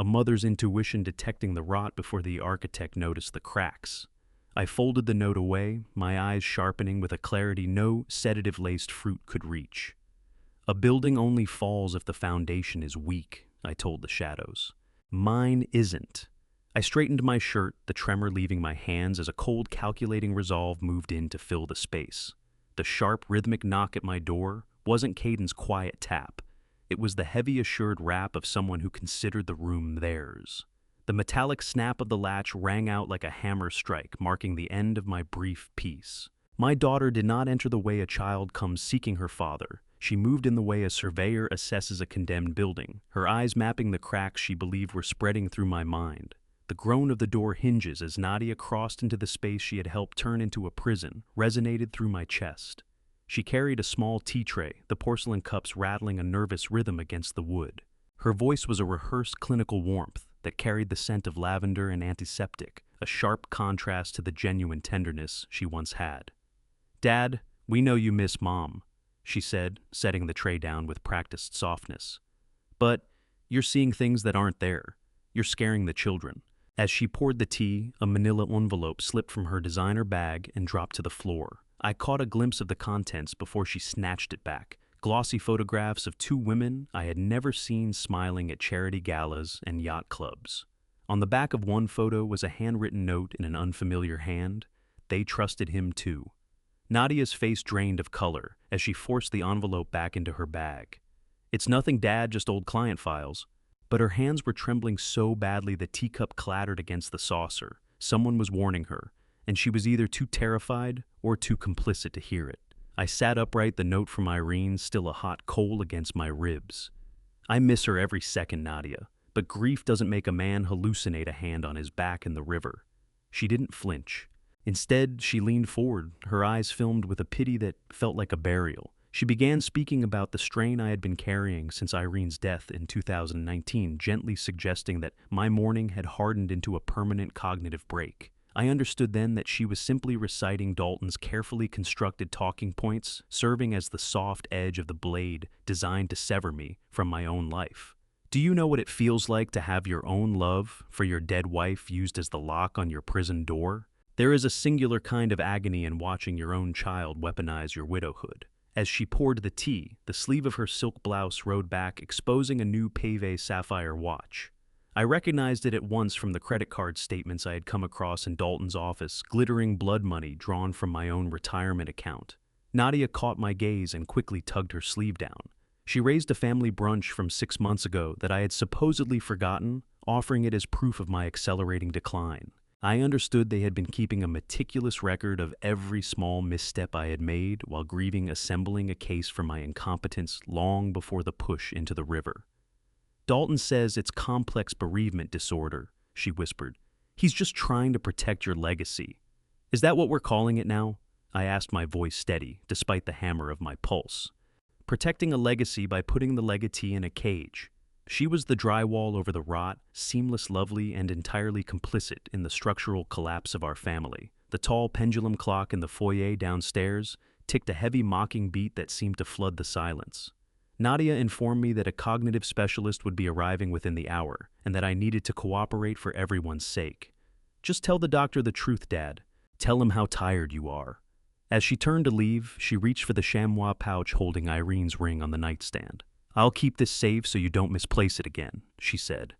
a mother's intuition detecting the rot before the architect noticed the cracks. I folded the note away, my eyes sharpening with a clarity no sedative-laced fruit could reach. "A building only falls if the foundation is weak," I told the shadows. "Mine isn't." I straightened my shirt, the tremor leaving my hands as a cold, calculating resolve moved in to fill the space. The sharp, rhythmic knock at my door wasn't Caden's quiet tap. It was the heavy, assured rap of someone who considered the room theirs. The metallic snap of the latch rang out like a hammer strike, marking the end of my brief peace. My daughter did not enter the way a child comes seeking her father. She moved in the way a surveyor assesses a condemned building, her eyes mapping the cracks she believed were spreading through my mind. The groan of the door hinges as Nadia crossed into the space she had helped turn into a prison resonated through my chest. She carried a small tea tray, the porcelain cups rattling a nervous rhythm against the wood. Her voice was a rehearsed clinical warmth that carried the scent of lavender and antiseptic, a sharp contrast to the genuine tenderness she once had. "Dad, we know you miss Mom," she said, setting the tray down with practiced softness. "But you're seeing things that aren't there. You're scaring the children." As she poured the tea, a manila envelope slipped from her designer bag and dropped to the floor. I caught a glimpse of the contents before she snatched it back. Glossy photographs of two women I had never seen smiling at charity galas and yacht clubs. On the back of one photo was a handwritten note in an unfamiliar hand. They trusted him too. Nadia's face drained of color as she forced the envelope back into her bag. "It's nothing, Dad, just old client files." But her hands were trembling so badly the teacup clattered against the saucer. Someone was warning her, and she was either too terrified or too complicit to hear it. I sat upright, the note from Irene still a hot coal against my ribs. "I miss her every second, Nadia, but grief doesn't make a man hallucinate a hand on his back in the river." She didn't flinch. Instead, she leaned forward, her eyes filmed with a pity that felt like a burial. She began speaking about the strain I had been carrying since Irene's death in 2019, gently suggesting that my mourning had hardened into a permanent cognitive break. I understood then that she was simply reciting Dalton's carefully constructed talking points, serving as the soft edge of the blade designed to sever me from my own life. "Do you know what it feels like to have your own love for your dead wife used as the lock on your prison door? There is a singular kind of agony in watching your own child weaponize your widowhood." As she poured the tea, the sleeve of her silk blouse rode back, exposing a new Pave sapphire watch. I recognized it at once from the credit card statements I had come across in Dalton's office, glittering blood money drawn from my own retirement account. Nadia caught my gaze and quickly tugged her sleeve down. She raised a family brunch from 6 months ago that I had supposedly forgotten, offering it as proof of my accelerating decline. I understood they had been keeping a meticulous record of every small misstep I had made while grieving assembling a case for my incompetence long before the push into the river. Dalton says it's complex bereavement disorder, she whispered. He's just trying to protect your legacy. Is that what we're calling it now? I asked, my voice steady, despite the hammer of my pulse. Protecting a legacy by putting the legatee in a cage. She was the drywall over the rot, seamless, lovely, and entirely complicit in the structural collapse of our family. The tall pendulum clock in the foyer downstairs ticked a heavy mocking beat that seemed to flood the silence. Nadia informed me that a cognitive specialist would be arriving within the hour, and that I needed to cooperate for everyone's sake. Just tell the doctor the truth, Dad. Tell him how tired you are. As she turned to leave, she reached for the chamois pouch holding Irene's ring on the nightstand. I'll keep this safe so you don't misplace it again, she said.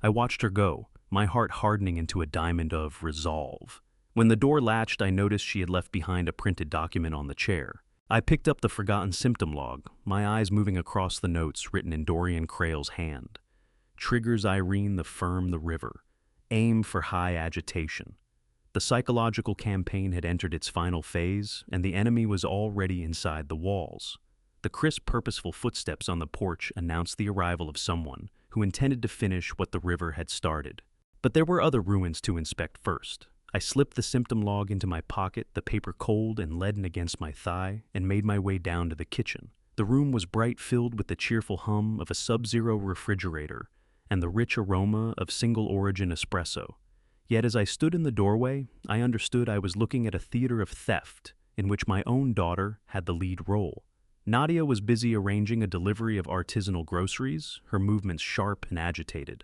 I watched her go, my heart hardening into a diamond of resolve. When the door latched, I noticed she had left behind a printed document on the chair. I picked up the forgotten symptom log, my eyes moving across the notes written in Dorian Crale's hand. Triggers Irene the firm the river. Aim for high agitation. The psychological campaign had entered its final phase, and the enemy was already inside the walls. The crisp, purposeful footsteps on the porch announced the arrival of someone who intended to finish what the river had started. But there were other ruins to inspect first. I slipped the symptom log into my pocket, the paper cold and leaden against my thigh, and made my way down to the kitchen. The room was bright, filled with the cheerful hum of a sub-zero refrigerator and the rich aroma of single-origin espresso. Yet as I stood in the doorway, I understood I was looking at a theater of theft in which my own daughter had the lead role. Nadia was busy arranging a delivery of artisanal groceries, her movements sharp and agitated.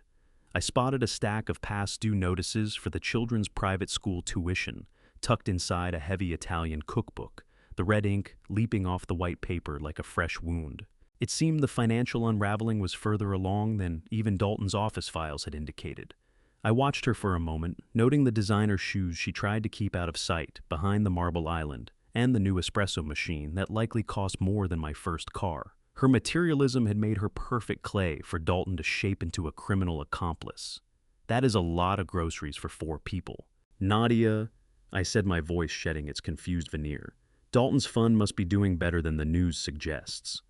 I spotted a stack of past-due notices for the children's private school tuition, tucked inside a heavy Italian cookbook, the red ink leaping off the white paper like a fresh wound. It seemed the financial unraveling was further along than even Dalton's office files had indicated. I watched her for a moment, noting the designer shoes she tried to keep out of sight behind the marble island, and the new espresso machine that likely cost more than my first car. Her materialism had made her perfect clay for Dalton to shape into a criminal accomplice. That is a lot of groceries for 4 people. Nadia, I said, my voice shedding its confused veneer. Dalton's fund must be doing better than the news suggests.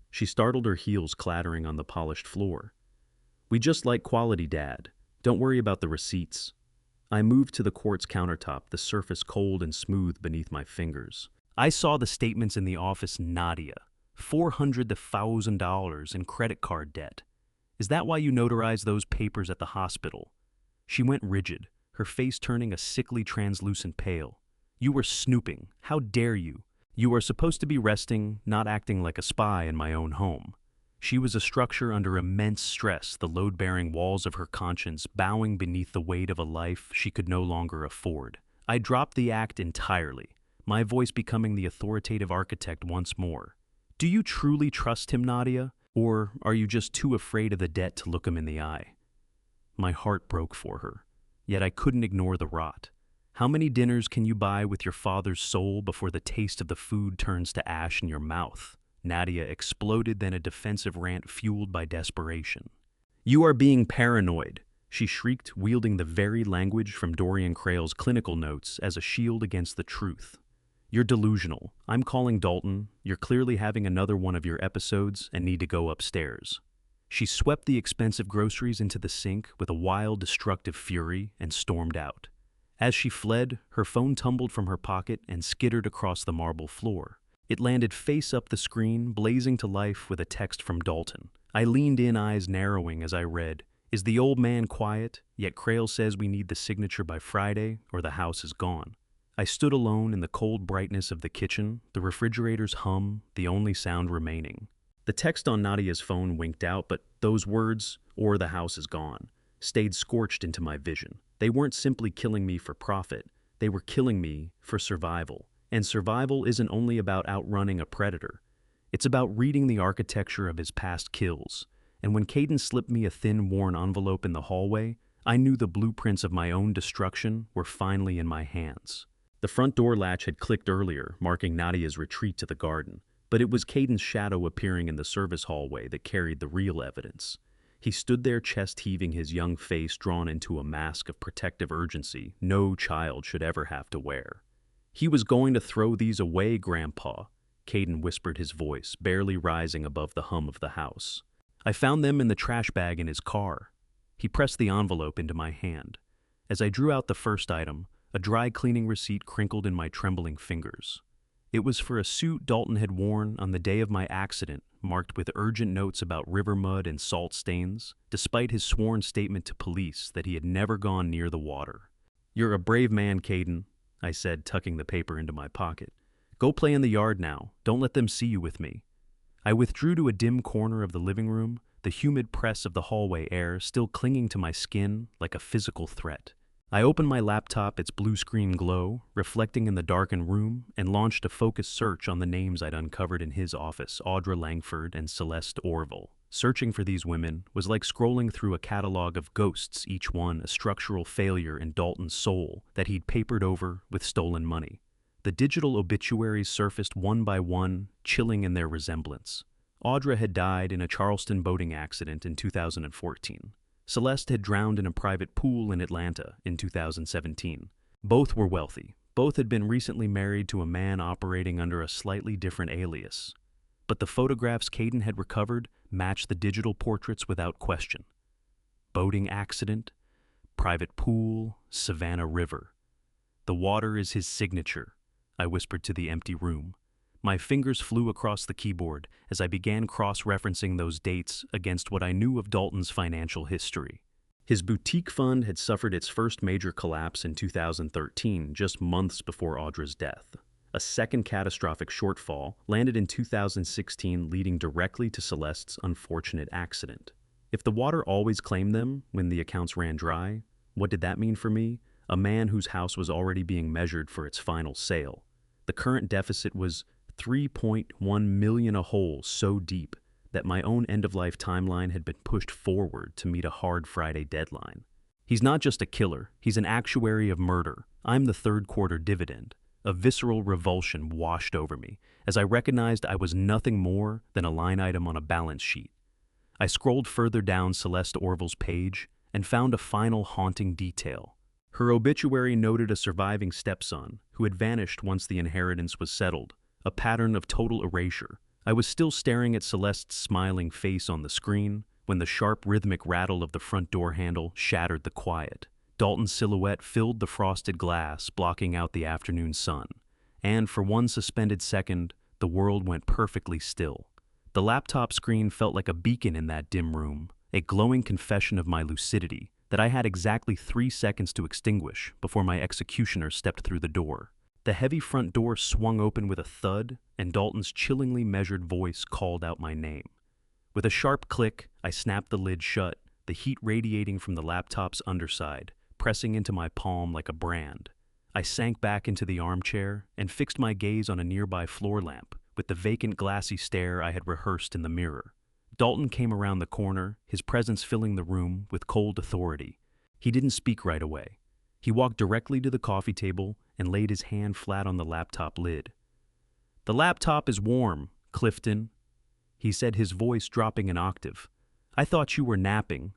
She startled, her heels clattering on the polished floor. We just like quality, Dad. Don't worry about the receipts. I moved to the quartz countertop, the surface cold and smooth beneath my fingers. I saw the statements in the office, Nadia. $400 to $1,000 in credit card debt. Is that why you notarized those papers at the hospital? She went rigid, her face turning a sickly translucent pale. You were snooping. How dare you? You are supposed to be resting, not acting like a spy in my own home. She was a structure under immense stress, the load-bearing walls of her conscience bowing beneath the weight of a life she could no longer afford. I dropped the act entirely, my voice becoming the authoritative architect once more. Do you truly trust him, Nadia? Or are you just too afraid of the debt to look him in the eye? My heart broke for her, yet I couldn't ignore the rot. How many dinners can you buy with your father's soul before the taste of the food turns to ash in your mouth? Nadia exploded, then a defensive rant fueled by desperation. You are being paranoid, she shrieked, wielding the very language from Dorian Crale's clinical notes as a shield against the truth. You're delusional. I'm calling Dalton. You're clearly having another one of your episodes and need to go upstairs. She swept the expensive groceries into the sink with a wild, destructive fury and stormed out. As she fled, her phone tumbled from her pocket and skittered across the marble floor. It landed face up the screen, blazing to life with a text from Dalton. I leaned in, eyes narrowing as I read, Is the old man quiet? Yet Crale says we need the signature by Friday or the house is gone. I stood alone in the cold brightness of the kitchen, the refrigerator's hum, the only sound remaining. The text on Nadia's phone winked out, but those words, or the house is gone, stayed scorched into my vision. They weren't simply killing me for profit, they were killing me for survival. And survival isn't only about outrunning a predator. It's about reading the architecture of his past kills. And when Caden slipped me a thin, worn envelope in the hallway, I knew the blueprints of my own destruction were finally in my hands. The front door latch had clicked earlier, marking Nadia's retreat to the garden, but it was Caden's shadow appearing in the service hallway that carried the real evidence. He stood there, chest heaving, his young face drawn into a mask of protective urgency no child should ever have to wear. "He was going to throw these away, Grandpa," Caden whispered, his voice barely rising above the hum of the house. "I found them in the trash bag in his car." He pressed the envelope into my hand. As I drew out the first item, a dry cleaning receipt crinkled in my trembling fingers. It was for a suit Dalton had worn on the day of my accident, marked with urgent notes about river mud and salt stains, despite his sworn statement to police that he had never gone near the water. "You're a brave man, Caden," I said, tucking the paper into my pocket. "Go play in the yard now. Don't let them see you with me." I withdrew to a dim corner of the living room, the humid press of the hallway air still clinging to my skin like a physical threat. I opened my laptop, its blue screen glow reflecting in the darkened room, and launched a focused search on the names I'd uncovered in his office: Audra Langford and Celeste Orville. Searching for these women was like scrolling through a catalog of ghosts, each one a structural failure in Dalton's soul that he'd papered over with stolen money. The digital obituaries surfaced one by one, chilling in their resemblance. Audra had died in a Charleston boating accident in 2014. Celeste had drowned in a private pool in Atlanta in 2017. Both were wealthy. Both had been recently married to a man operating under a slightly different alias. But the photographs Caden had recovered matched the digital portraits without question. Boating accident, private pool, Savannah River. "The water is his signature," I whispered to the empty room. My fingers flew across the keyboard as I began cross-referencing those dates against what I knew of Dalton's financial history. His boutique fund had suffered its first major collapse in 2013, just months before Audra's death. A second catastrophic shortfall landed in 2016, leading directly to Celeste's unfortunate accident. If the water always claimed them when the accounts ran dry, what did that mean for me? A man whose house was already being measured for its final sale. The current deficit was $3.1 million, a hole so deep that my own end-of-life timeline had been pushed forward to meet a hard Friday deadline. He's not just a killer, he's an actuary of murder. I'm the third-quarter dividend. A visceral revulsion washed over me as I recognized I was nothing more than a line item on a balance sheet. I scrolled further down Celeste Orville's page and found a final haunting detail. Her obituary noted a surviving stepson who had vanished once the inheritance was settled, a pattern of total erasure. I was still staring at Celeste's smiling face on the screen when the sharp rhythmic rattle of the front door handle shattered the quiet. Dalton's silhouette filled the frosted glass, blocking out the afternoon sun. And for one suspended second, the world went perfectly still. The laptop screen felt like a beacon in that dim room, a glowing confession of my lucidity that I had exactly 3 seconds to extinguish before my executioner stepped through the door. The heavy front door swung open with a thud, and Dalton's chillingly measured voice called out my name. With a sharp click, I snapped the lid shut, the heat radiating from the laptop's underside, pressing into my palm like a brand. I sank back into the armchair and fixed my gaze on a nearby floor lamp, with the vacant glassy stare I had rehearsed in the mirror. Dalton came around the corner, his presence filling the room with cold authority. He didn't speak right away. He walked directly to the coffee table and laid his hand flat on the laptop lid. "The laptop is warm, Clifton," he said, his voice dropping an octave. "I thought you were napping."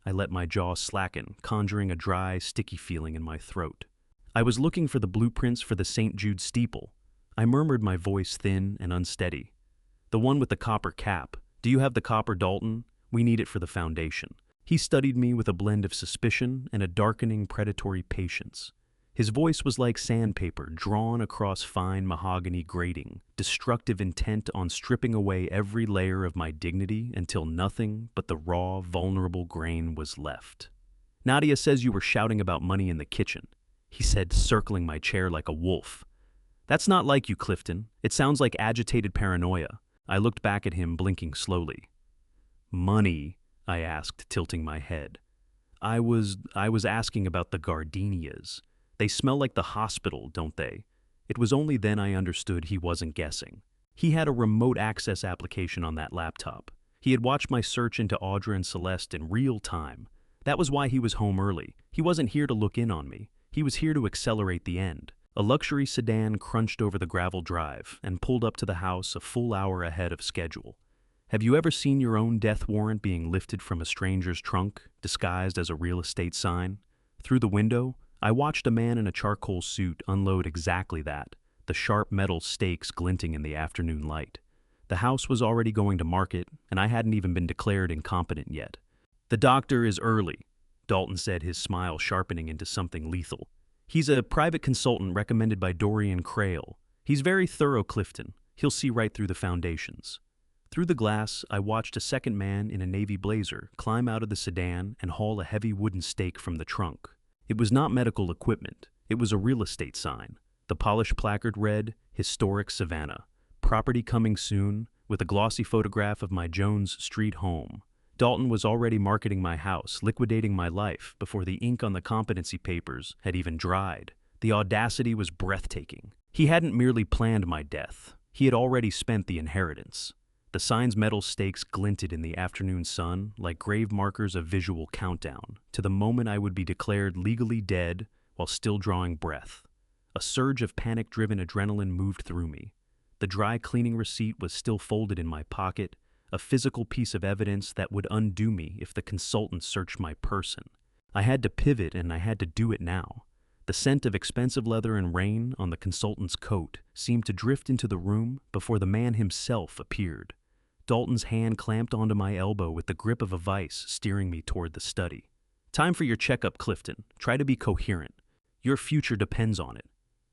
I let my jaw slacken, conjuring a dry, sticky feeling in my throat. "I was looking for the blueprints for the St. Jude steeple." I murmured, my voice thin and unsteady. "The one with the copper cap. Do you have the copper, Dalton? We need it for the foundation." He studied me with a blend of suspicion and a darkening, predatory patience. His voice was like sandpaper drawn across fine mahogany grating, destructive intent on stripping away every layer of my dignity until nothing but the raw, vulnerable grain was left. "Nadia says you were shouting about money in the kitchen," he said, circling my chair like a wolf. "That's not like you, Clifton. It sounds like agitated paranoia." I looked back at him, blinking slowly. "Money?" I asked, tilting my head. I was asking about the gardenias. They smell like the hospital, don't they?" It was only then I understood he wasn't guessing. He had a remote access application on that laptop. He had watched my search into Audra and Celeste in real time. That was why he was home early. He wasn't here to look in on me. He was here to accelerate the end. A luxury sedan crunched over the gravel drive and pulled up to the house a full hour ahead of schedule. Have you ever seen your own death warrant being lifted from a stranger's trunk, disguised as a real estate sign? Through the window, I watched a man in a charcoal suit unload exactly that, the sharp metal stakes glinting in the afternoon light. The house was already going to market, and I hadn't even been declared incompetent yet. "The doctor is early," Dalton said, his smile sharpening into something lethal. "He's a private consultant recommended by Dorian Crale. He's very thorough, Clifton. He'll see right through the foundations." Through the glass, I watched a second man in a navy blazer climb out of the sedan and haul a heavy wooden stake from the trunk. It was not medical equipment. It was a real estate sign. The polished placard read, "Historic Savannah. Property coming soon," with a glossy photograph of my Jones Street home. Dalton was already marketing my house, liquidating my life, before the ink on the competency papers had even dried. The audacity was breathtaking. He hadn't merely planned my death. He had already spent the inheritance. The sign's metal stakes glinted in the afternoon sun like grave markers of visual countdown to the moment I would be declared legally dead while still drawing breath. A surge of panic-driven adrenaline moved through me. The dry cleaning receipt was still folded in my pocket, a physical piece of evidence that would undo me if the consultant searched my person. I had to pivot, and I had to do it now. The scent of expensive leather and rain on the consultant's coat seemed to drift into the room before the man himself appeared. Dalton's hand clamped onto my elbow with the grip of a vice, steering me toward the study. "Time for your checkup, Clifton. Try to be coherent. Your future depends on it."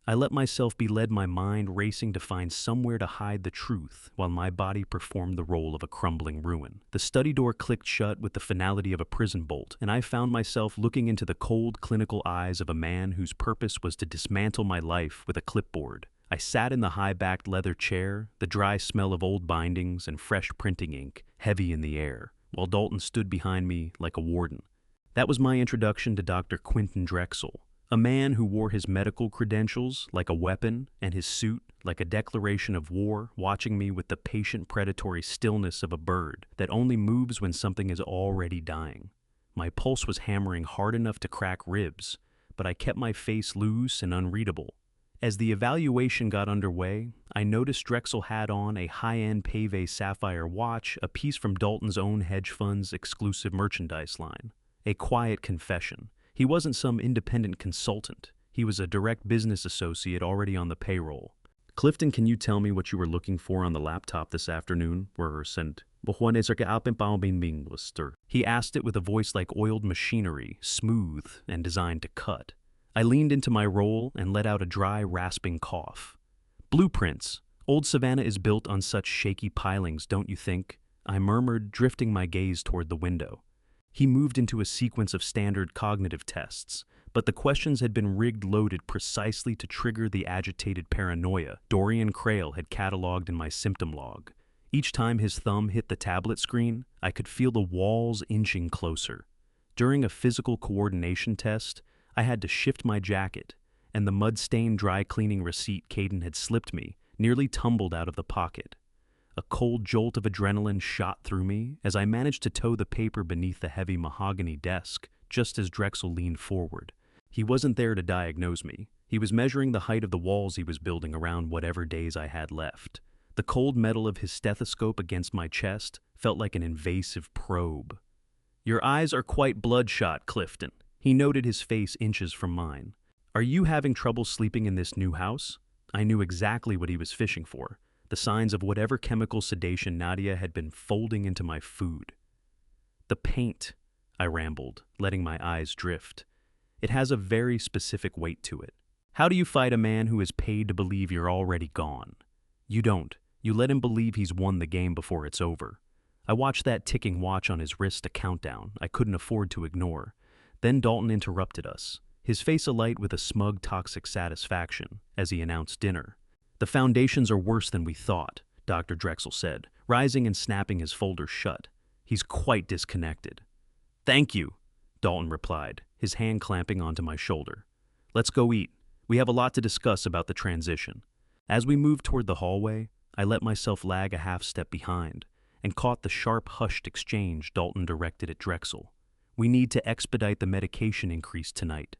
I let myself be led, my mind racing to find somewhere to hide the truth while my body performed the role of a crumbling ruin. The study door clicked shut with the finality of a prison bolt, and I found myself looking into the cold, clinical eyes of a man whose purpose was to dismantle my life with a clipboard. I sat in the high-backed leather chair, the dry smell of old bindings and fresh printing ink heavy in the air, while Dalton stood behind me like a warden. That was my introduction to Dr. Quentin Drexel, a man who wore his medical credentials like a weapon and his suit like a declaration of war, watching me with the patient predatory stillness of a bird that only moves when something is already dying. My pulse was hammering hard enough to crack ribs, but I kept my face loose and unreadable. As the evaluation got underway, I noticed Drexel had on a high-end Pavé sapphire watch, a piece from Dalton's own hedge fund's exclusive merchandise line. A quiet confession. He wasn't some independent consultant. He was a direct business associate already on the payroll. "Clifton, can you tell me what you were looking for on the laptop this afternoon?" He asked it with a voice like oiled machinery, smooth and designed to cut. I leaned into my role and let out a dry, rasping cough. "Blueprints. Old Savannah is built on such shaky pilings, don't you think?" I murmured, drifting my gaze toward the window. He moved into a sequence of standard cognitive tests, but the questions had been rigged-loaded precisely to trigger the agitated paranoia Dorian Crale had cataloged in my symptom log. Each time his thumb hit the tablet screen, I could feel the walls inching closer. During a physical coordination test, I had to shift my jacket, and the mud-stained dry-cleaning receipt Caden had slipped me nearly tumbled out of the pocket. A cold jolt of adrenaline shot through me as I managed to tow the paper beneath the heavy mahogany desk just as Drexel leaned forward. He wasn't there to diagnose me. He was measuring the height of the walls he was building around whatever days I had left. The cold metal of his stethoscope against my chest felt like an invasive probe. "Your eyes are quite bloodshot, Clifton." He noted, his face inches from mine. "Are you having trouble sleeping in this new house?" I knew exactly what he was fishing for. The signs of whatever chemical sedation Nadia had been folding into my food. "The paint," I rambled, letting my eyes drift. "It has a very specific weight to it. How do you fight a man who is paid to believe you're already gone? You don't. You let him believe he's won the game before it's over." I watched that ticking watch on his wrist, a countdown I couldn't afford to ignore. Then Dalton interrupted us, his face alight with a smug, toxic satisfaction as he announced dinner. "The foundations are worse than we thought," Dr. Drexel said, rising and snapping his folder shut. "He's quite disconnected." "Thank you," Dalton replied, his hand clamping onto my shoulder. "Let's go eat. We have a lot to discuss about the transition." As we moved toward the hallway, I let myself lag a half step behind and caught the sharp, hushed exchange Dalton directed at Drexel. "We need to expedite the medication increase tonight."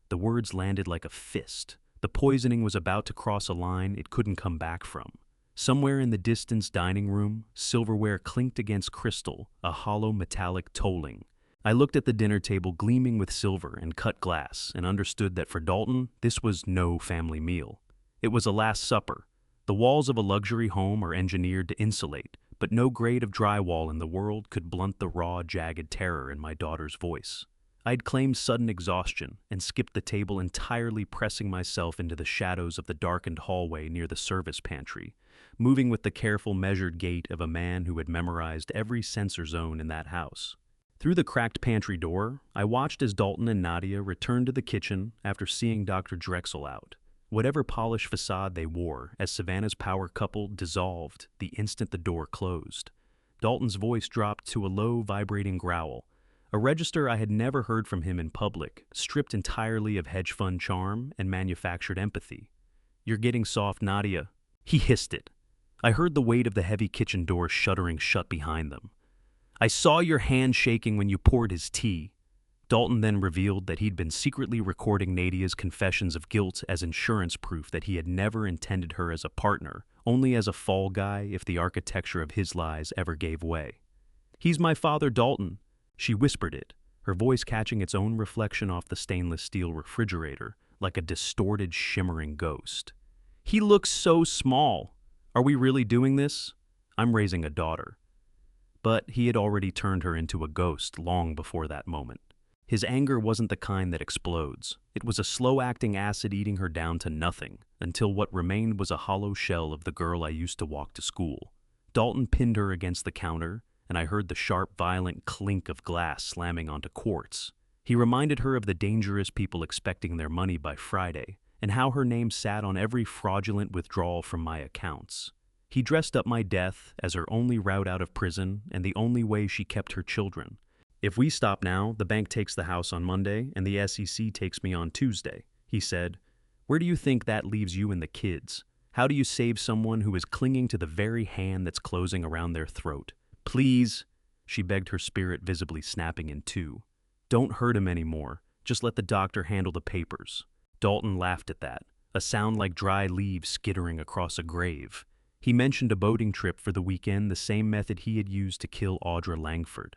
The words landed like a fist, The poisoning was about to cross a line it couldn't come back from. Somewhere in the distance dining room, silverware clinked against crystal, a hollow metallic tolling. I looked at the dinner table gleaming with silver and cut glass and understood that for Dalton, this was no family meal. It was a last supper. The walls of a luxury home are engineered to insulate, but no grade of drywall in the world could blunt the raw, jagged terror in my daughter's voice. I'd claimed sudden exhaustion and skipped the table entirely, pressing myself into the shadows of the darkened hallway near the service pantry, moving with the careful, measured gait of a man who had memorized every sensor zone in that house. Through the cracked pantry door, I watched as Dalton and Nadia returned to the kitchen after seeing Dr. Drexel out. Whatever polished facade they wore, as Savannah's power couple dissolved the instant the door closed. Dalton's voice dropped to a low, vibrating growl, a register I had never heard from him in public, stripped entirely of hedge fund charm and manufactured empathy. "You're getting soft, Nadia." He hissed it. I heard the weight of the heavy kitchen door shuddering shut behind them. "I saw your hand shaking when you poured his tea." Dalton then revealed that he'd been secretly recording Nadia's confessions of guilt as insurance proof that he had never intended her as a partner, only as a fall guy if the architecture of his lies ever gave way. "He's my father, Dalton." She whispered it, her voice catching its own reflection off the stainless steel refrigerator like a distorted, shimmering ghost. "He looks so small. Are we really doing this? I'm raising a daughter." But he had already turned her into a ghost long before that moment. His anger wasn't the kind that explodes. It was a slow-acting acid eating her down to nothing, until what remained was a hollow shell of the girl I used to walk to school. Dalton pinned her against the counter, and I heard the sharp, violent clink of glass slamming onto quartz. He reminded her of the dangerous people expecting their money by Friday, and how her name sat on every fraudulent withdrawal from my accounts. He dressed up my death as her only route out of prison and the only way she kept her children. "If we stop now, the bank takes the house on Monday and the SEC takes me on Tuesday," he said. "Where do you think that leaves you and the kids? How do you save someone who is clinging to the very hand that's closing around their throat? Please," she begged, her spirit visibly snapping in two. "Don't hurt him anymore. Just let the doctor handle the papers." Dalton laughed at that, a sound like dry leaves skittering across a grave. He mentioned a boating trip for the weekend, the same method he had used to kill Audra Langford.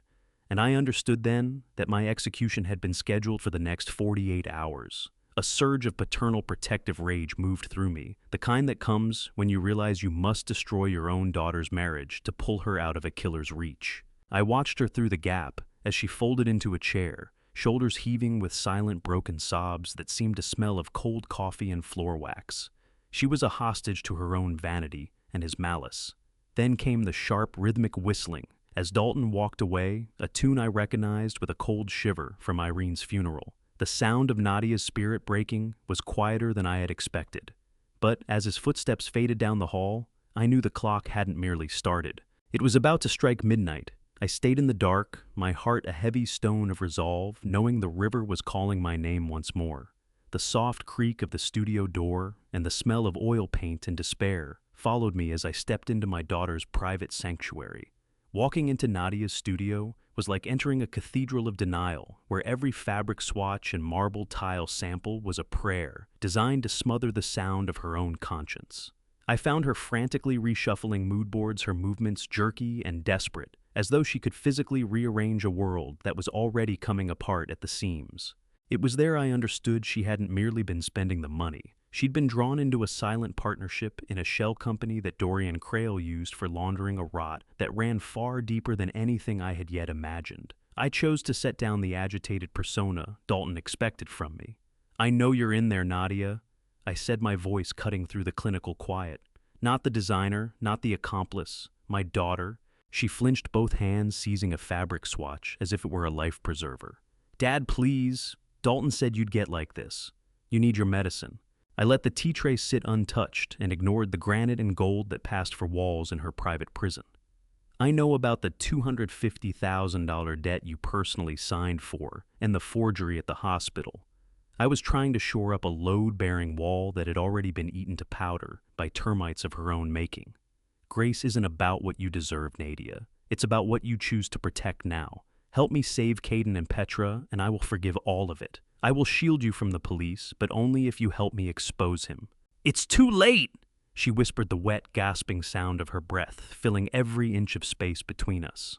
And I understood then that my execution had been scheduled for the next 48 hours. A surge of paternal protective rage moved through me, the kind that comes when you realize you must destroy your own daughter's marriage to pull her out of a killer's reach. I watched her through the gap as she folded into a chair, shoulders heaving with silent, broken sobs that seemed to smell of cold coffee and floor wax. She was a hostage to her own vanity and his malice. Then came the sharp, rhythmic whistling. As Dalton walked away, a tune I recognized with a cold shiver from Irene's funeral. The sound of Nadia's spirit breaking was quieter than I had expected. But as his footsteps faded down the hall, I knew the clock hadn't merely started. It was about to strike midnight. I stayed in the dark, my heart a heavy stone of resolve, knowing the river was calling my name once more. The soft creak of the studio door and the smell of oil paint and despair followed me as I stepped into my daughter's private sanctuary. Walking into Nadia's studio was like entering a cathedral of denial, where every fabric swatch and marble tile sample was a prayer designed to smother the sound of her own conscience. I found her frantically reshuffling mood boards, her movements jerky and desperate, as though she could physically rearrange a world that was already coming apart at the seams. It was there I understood she hadn't merely been spending the money. She'd been drawn into a silent partnership in a shell company that Dorian Crail used for laundering a rot that ran far deeper than anything I had yet imagined. I chose to set down the agitated persona Dalton expected from me. "I know you're in there, Nadia," I said, my voice cutting through the clinical quiet. "Not the designer, not the accomplice, my daughter." She flinched, both hands seizing a fabric swatch as if it were a life preserver. "Dad, please. Dalton said you'd get like this. You need your medicine." I let the tea tray sit untouched and ignored the granite and gold that passed for walls in her private prison. "I know about the $250,000 debt you personally signed for and the forgery at the hospital. I was trying to shore up a load-bearing wall that had already been eaten to powder by termites of her own making. Grace isn't about what you deserve, Nadia. It's about what you choose to protect now. Help me save Caden and Petra, and I will forgive all of it. I will shield you from the police, but only if you help me expose him." "It's too late!" She whispered, the wet, gasping sound of her breath filling every inch of space between us.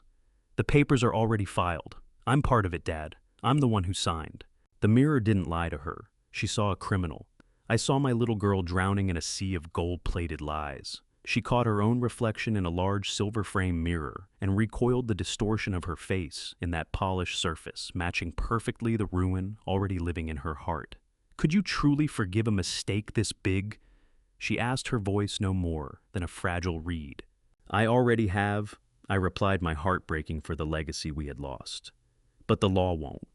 "The papers are already filed. I'm part of it, Dad. I'm the one who signed." The mirror didn't lie to her. She saw a criminal. I saw my little girl drowning in a sea of gold-plated lies. She caught her own reflection in a large silver-frame mirror and recoiled the distortion of her face in that polished surface, matching perfectly the ruin already living in her heart. "Could you truly forgive a mistake this big?" She asked, her voice no more than a fragile reed. "I already have," I replied, my heart breaking for the legacy we had lost. "But the law won't."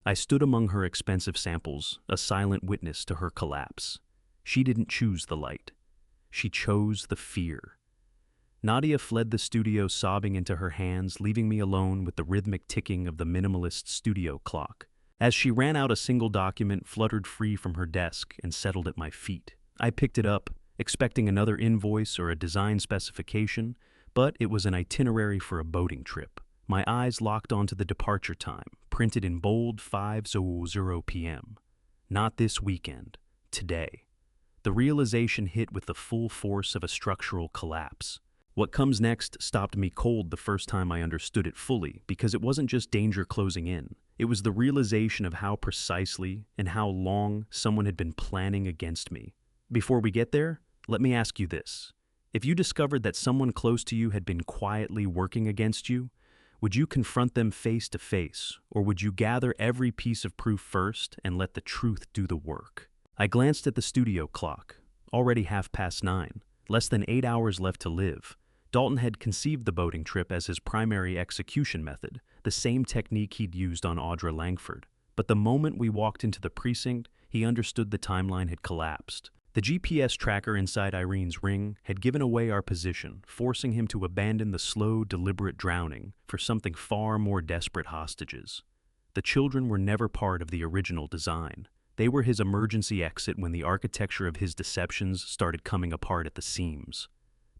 I stood among her expensive samples, a silent witness to her collapse. She didn't choose the light. She chose the fear. Nadia fled the studio sobbing into her hands, leaving me alone with the rhythmic ticking of the minimalist studio clock. As she ran out, a single document fluttered free from her desk and settled at my feet. I picked it up, expecting another invoice or a design specification, but it was an itinerary for a boating trip. My eyes locked onto the departure time, printed in bold 5:00 p.m. Not this weekend, today. The realization hit with the full force of a structural collapse. What comes next stopped me cold the first time I understood it fully, because it wasn't just danger closing in. It was the realization of how precisely and how long someone had been planning against me. Before we get there, let me ask you this. If you discovered that someone close to you had been quietly working against you, would you confront them face to face, or would you gather every piece of proof first and let the truth do the work? I glanced at the studio clock. Already 9:30, less than 8 hours left to live. Dalton had conceived the boating trip as his primary execution method, the same technique he'd used on Audra Langford. But the moment we walked into the precinct, he understood the timeline had collapsed. The GPS tracker inside Irene's ring had given away our position, forcing him to abandon the slow, deliberate drowning for something far more desperate: hostages. The children were never part of the original design. They were his emergency exit when the architecture of his deceptions started coming apart at the seams.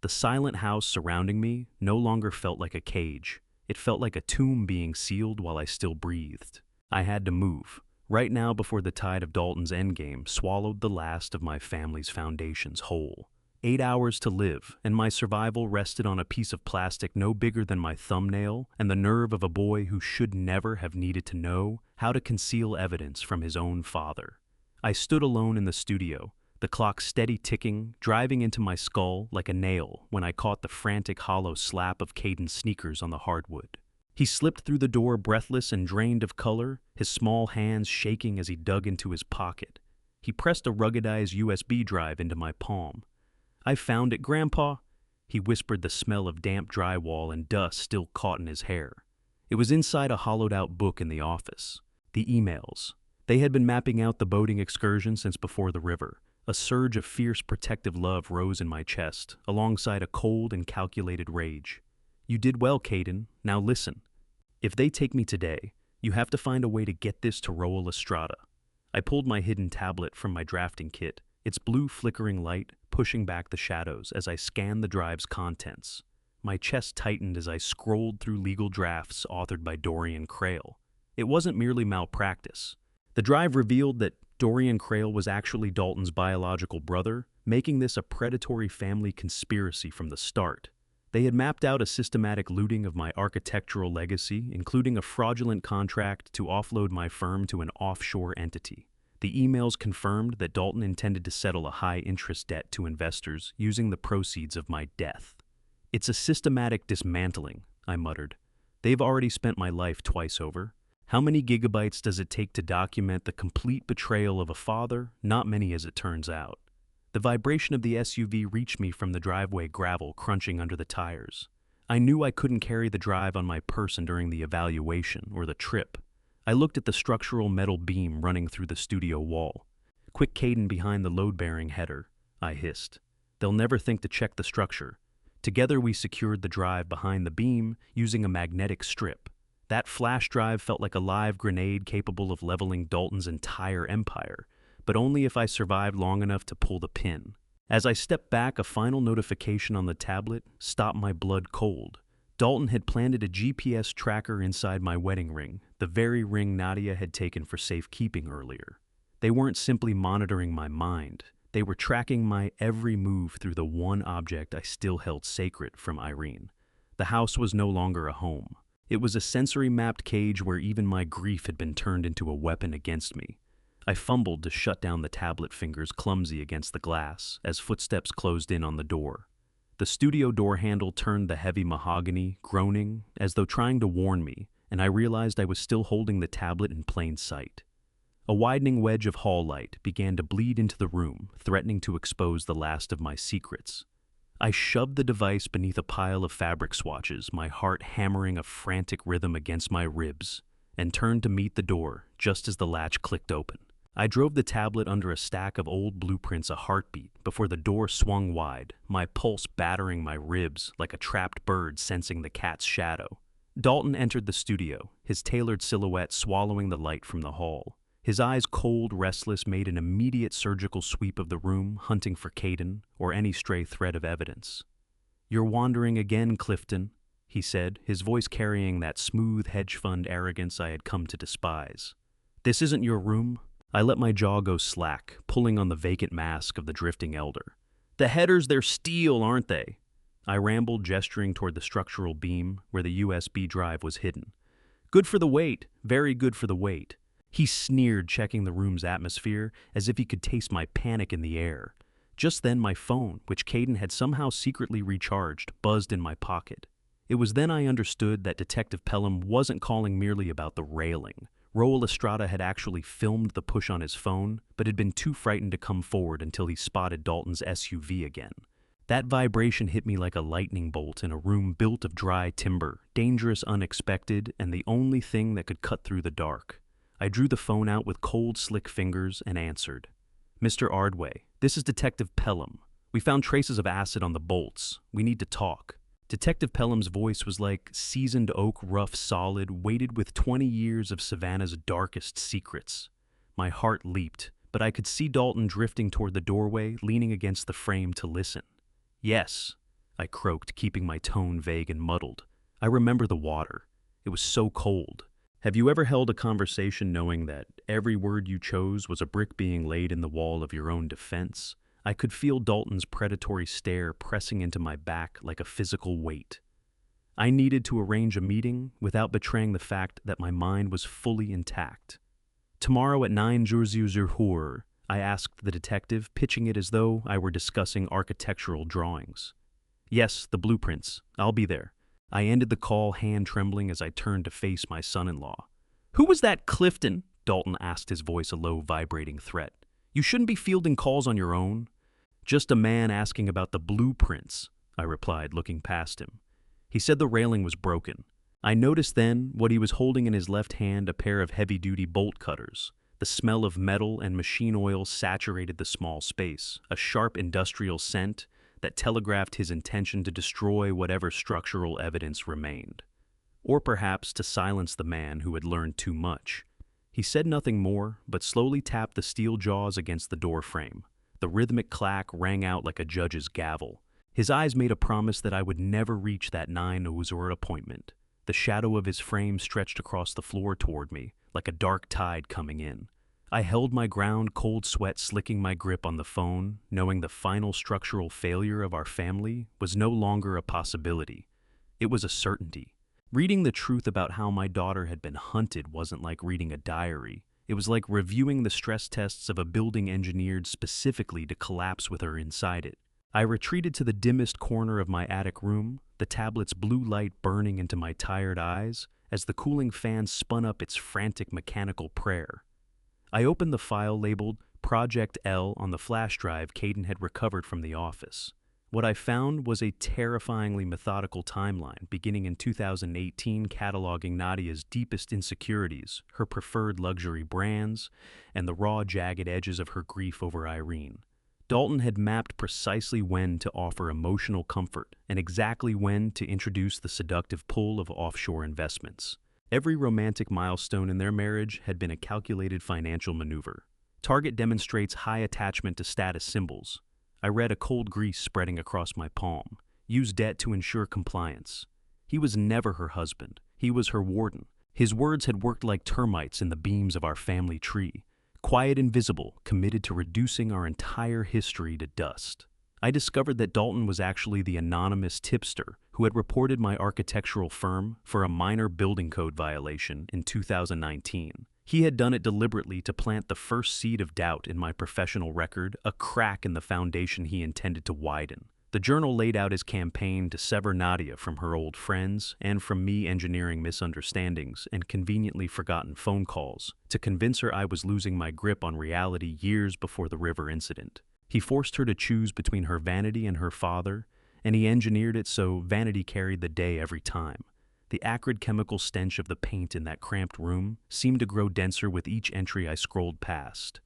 The silent house surrounding me no longer felt like a cage. It felt like a tomb being sealed while I still breathed. I had to move. Right now, before the tide of Dalton's endgame swallowed the last of my family's foundations whole. 8 hours to live, and my survival rested on a piece of plastic no bigger than my thumbnail and the nerve of a boy who should never have needed to know how to conceal evidence from his own father. I stood alone in the studio, the clock steady ticking, driving into my skull like a nail when I caught the frantic hollow slap of Caden's sneakers on the hardwood. He slipped through the door, breathless and drained of color, his small hands shaking as he dug into his pocket. He pressed a ruggedized USB drive into my palm. "I found it, Grandpa," he whispered, the smell of damp drywall and dust still caught in his hair. It was inside a hollowed-out book in the office. The emails. They had been mapping out the boating excursion since before the river. A surge of fierce protective love rose in my chest, alongside a cold and calculated rage. "You did well, Caden. Now listen. If they take me today, you have to find a way to get this to Roel Estrada." I pulled my hidden tablet from my drafting kit, its blue flickering light pushing back the shadows as I scanned the drive's contents. My chest tightened as I scrolled through legal drafts authored by Dorian Crail. It wasn't merely malpractice. The drive revealed that Dorian Crail was actually Dalton's biological brother, making this a predatory family conspiracy from the start. They had mapped out a systematic looting of my architectural legacy, including a fraudulent contract to offload my firm to an offshore entity. The emails confirmed that Dalton intended to settle a high-interest debt to investors using the proceeds of my death. "It's a systematic dismantling," I muttered. "They've already spent my life twice over. How many gigabytes does it take to document the complete betrayal of a father? Not many, as it turns out." The vibration of the SUV reached me from the driveway gravel crunching under the tires. I knew I couldn't carry the drive on my person during the evaluation or the trip. I looked at the structural metal beam running through the studio wall. "Quick, Caden, behind the load-bearing header," I hissed. "They'll never think to check the structure." Together we secured the drive behind the beam using a magnetic strip. That flash drive felt like a live grenade capable of leveling Dalton's entire empire, but only if I survived long enough to pull the pin. As I stepped back, a final notification on the tablet stopped my blood cold. Dalton had planted a GPS tracker inside my wedding ring, the very ring Nadia had taken for safekeeping earlier. They weren't simply monitoring my mind, they were tracking my every move through the one object I still held sacred from Irene. The house was no longer a home. It was a sensory-mapped cage where even my grief had been turned into a weapon against me. I fumbled to shut down the tablet fingers clumsy against the glass as footsteps closed in on the door. The studio door handle turned the heavy mahogany, groaning, as though trying to warn me, and I realized I was still holding the tablet in plain sight. A widening wedge of hall light began to bleed into the room, threatening to expose the last of my secrets. I shoved the device beneath a pile of fabric swatches, my heart hammering a frantic rhythm against my ribs, and turned to meet the door just as the latch clicked open. I drove the tablet under a stack of old blueprints a heartbeat before the door swung wide, my pulse battering my ribs like a trapped bird sensing the cat's shadow. Dalton entered the studio, his tailored silhouette swallowing the light from the hall. His eyes cold, restless, made an immediate surgical sweep of the room, hunting for Caden or any stray thread of evidence. "You're wandering again, Clifton," he said, his voice carrying that smooth hedge fund arrogance I had come to despise. "This isn't your room." I let my jaw go slack, pulling on the vacant mask of the drifting elder. "The headers, they're steel, aren't they?" I rambled, gesturing toward the structural beam where the USB drive was hidden. "Good for the weight, very good for the weight." He sneered, checking the room's atmosphere as if he could taste my panic in the air. Just then my phone, which Caden had somehow secretly recharged, buzzed in my pocket. It was then I understood that Detective Pelham wasn't calling merely about the railing. Raul Estrada had actually filmed the push on his phone, but had been too frightened to come forward until he spotted Dalton's SUV again. That vibration hit me like a lightning bolt in a room built of dry timber, dangerous, unexpected, and the only thing that could cut through the dark. I drew the phone out with cold, slick fingers and answered. "Mr. Ardway, this is Detective Pelham. We found traces of acid on the bolts. We need to talk." Detective Pelham's voice was like seasoned oak, rough, solid, weighted with 20 years of Savannah's darkest secrets. My heart leaped, but I could see Dalton drifting toward the doorway, leaning against the frame to listen. "Yes," I croaked, keeping my tone vague and muddled. "I remember the water. It was so cold. Have you ever held a conversation knowing that every word you chose was a brick being laid in the wall of your own defense?" I could feel Dalton's predatory stare pressing into my back like a physical weight. I needed to arrange a meeting without betraying the fact that my mind was fully intact. "Tomorrow at 9 Jurzur," I asked the detective, pitching it as though I were discussing architectural drawings. "Yes, the blueprints. I'll be there." I ended the call, hand trembling as I turned to face my son-in-law. "Who was that Clifton?" Dalton asked, his voice a low, vibrating threat. "You shouldn't be fielding calls on your own." "Just a man asking about the blueprints," I replied, looking past him. He said the railing was broken. I noticed then what he was holding in his left hand, a pair of heavy-duty bolt cutters. The smell of metal and machine oil saturated the small space, a sharp industrial scent that telegraphed his intention to destroy whatever structural evidence remained. Or perhaps to silence the man who had learned too much. He said nothing more, but slowly tapped the steel jaws against the door frame. The rhythmic clack rang out like a judge's gavel. His eyes made a promise that I would never reach that 9 Uzur appointment. The shadow of his frame stretched across the floor toward me, like a dark tide coming in. I held my ground, cold sweat slicking my grip on the phone, knowing the final structural failure of our family was no longer a possibility. It was a certainty. Reading the truth about how my daughter had been hunted wasn't like reading a diary. It was like reviewing the stress tests of a building engineered specifically to collapse with her inside it. I retreated to the dimmest corner of my attic room, the tablet's blue light burning into my tired eyes as the cooling fan spun up its frantic mechanical prayer. I opened the file labeled Project L on the flash drive Caden had recovered from the office. What I found was a terrifyingly methodical timeline beginning in 2018, cataloging Nadia's deepest insecurities, her preferred luxury brands, and the raw, jagged edges of her grief over Irene. Dalton had mapped precisely when to offer emotional comfort and exactly when to introduce the seductive pull of offshore investments. Every romantic milestone in their marriage had been a calculated financial maneuver. Target demonstrates high attachment to status symbols. I read a cold grease spreading across my palm. Use debt to ensure compliance. He was never her husband. He was her warden. His words had worked like termites in the beams of our family tree. Quiet and visible, committed to reducing our entire history to dust. I discovered that Dalton was actually the anonymous tipster who had reported my architectural firm for a minor building code violation in 2019. He had done it deliberately to plant the first seed of doubt in my professional record, a crack in the foundation he intended to widen. The journal laid out his campaign to sever Nadia from her old friends and from me engineering misunderstandings and conveniently forgotten phone calls to convince her I was losing my grip on reality years before the river incident. He forced her to choose between her vanity and her father, and he engineered it so vanity carried the day every time. The acrid chemical stench of the paint in that cramped room seemed to grow denser with each entry I scrolled past.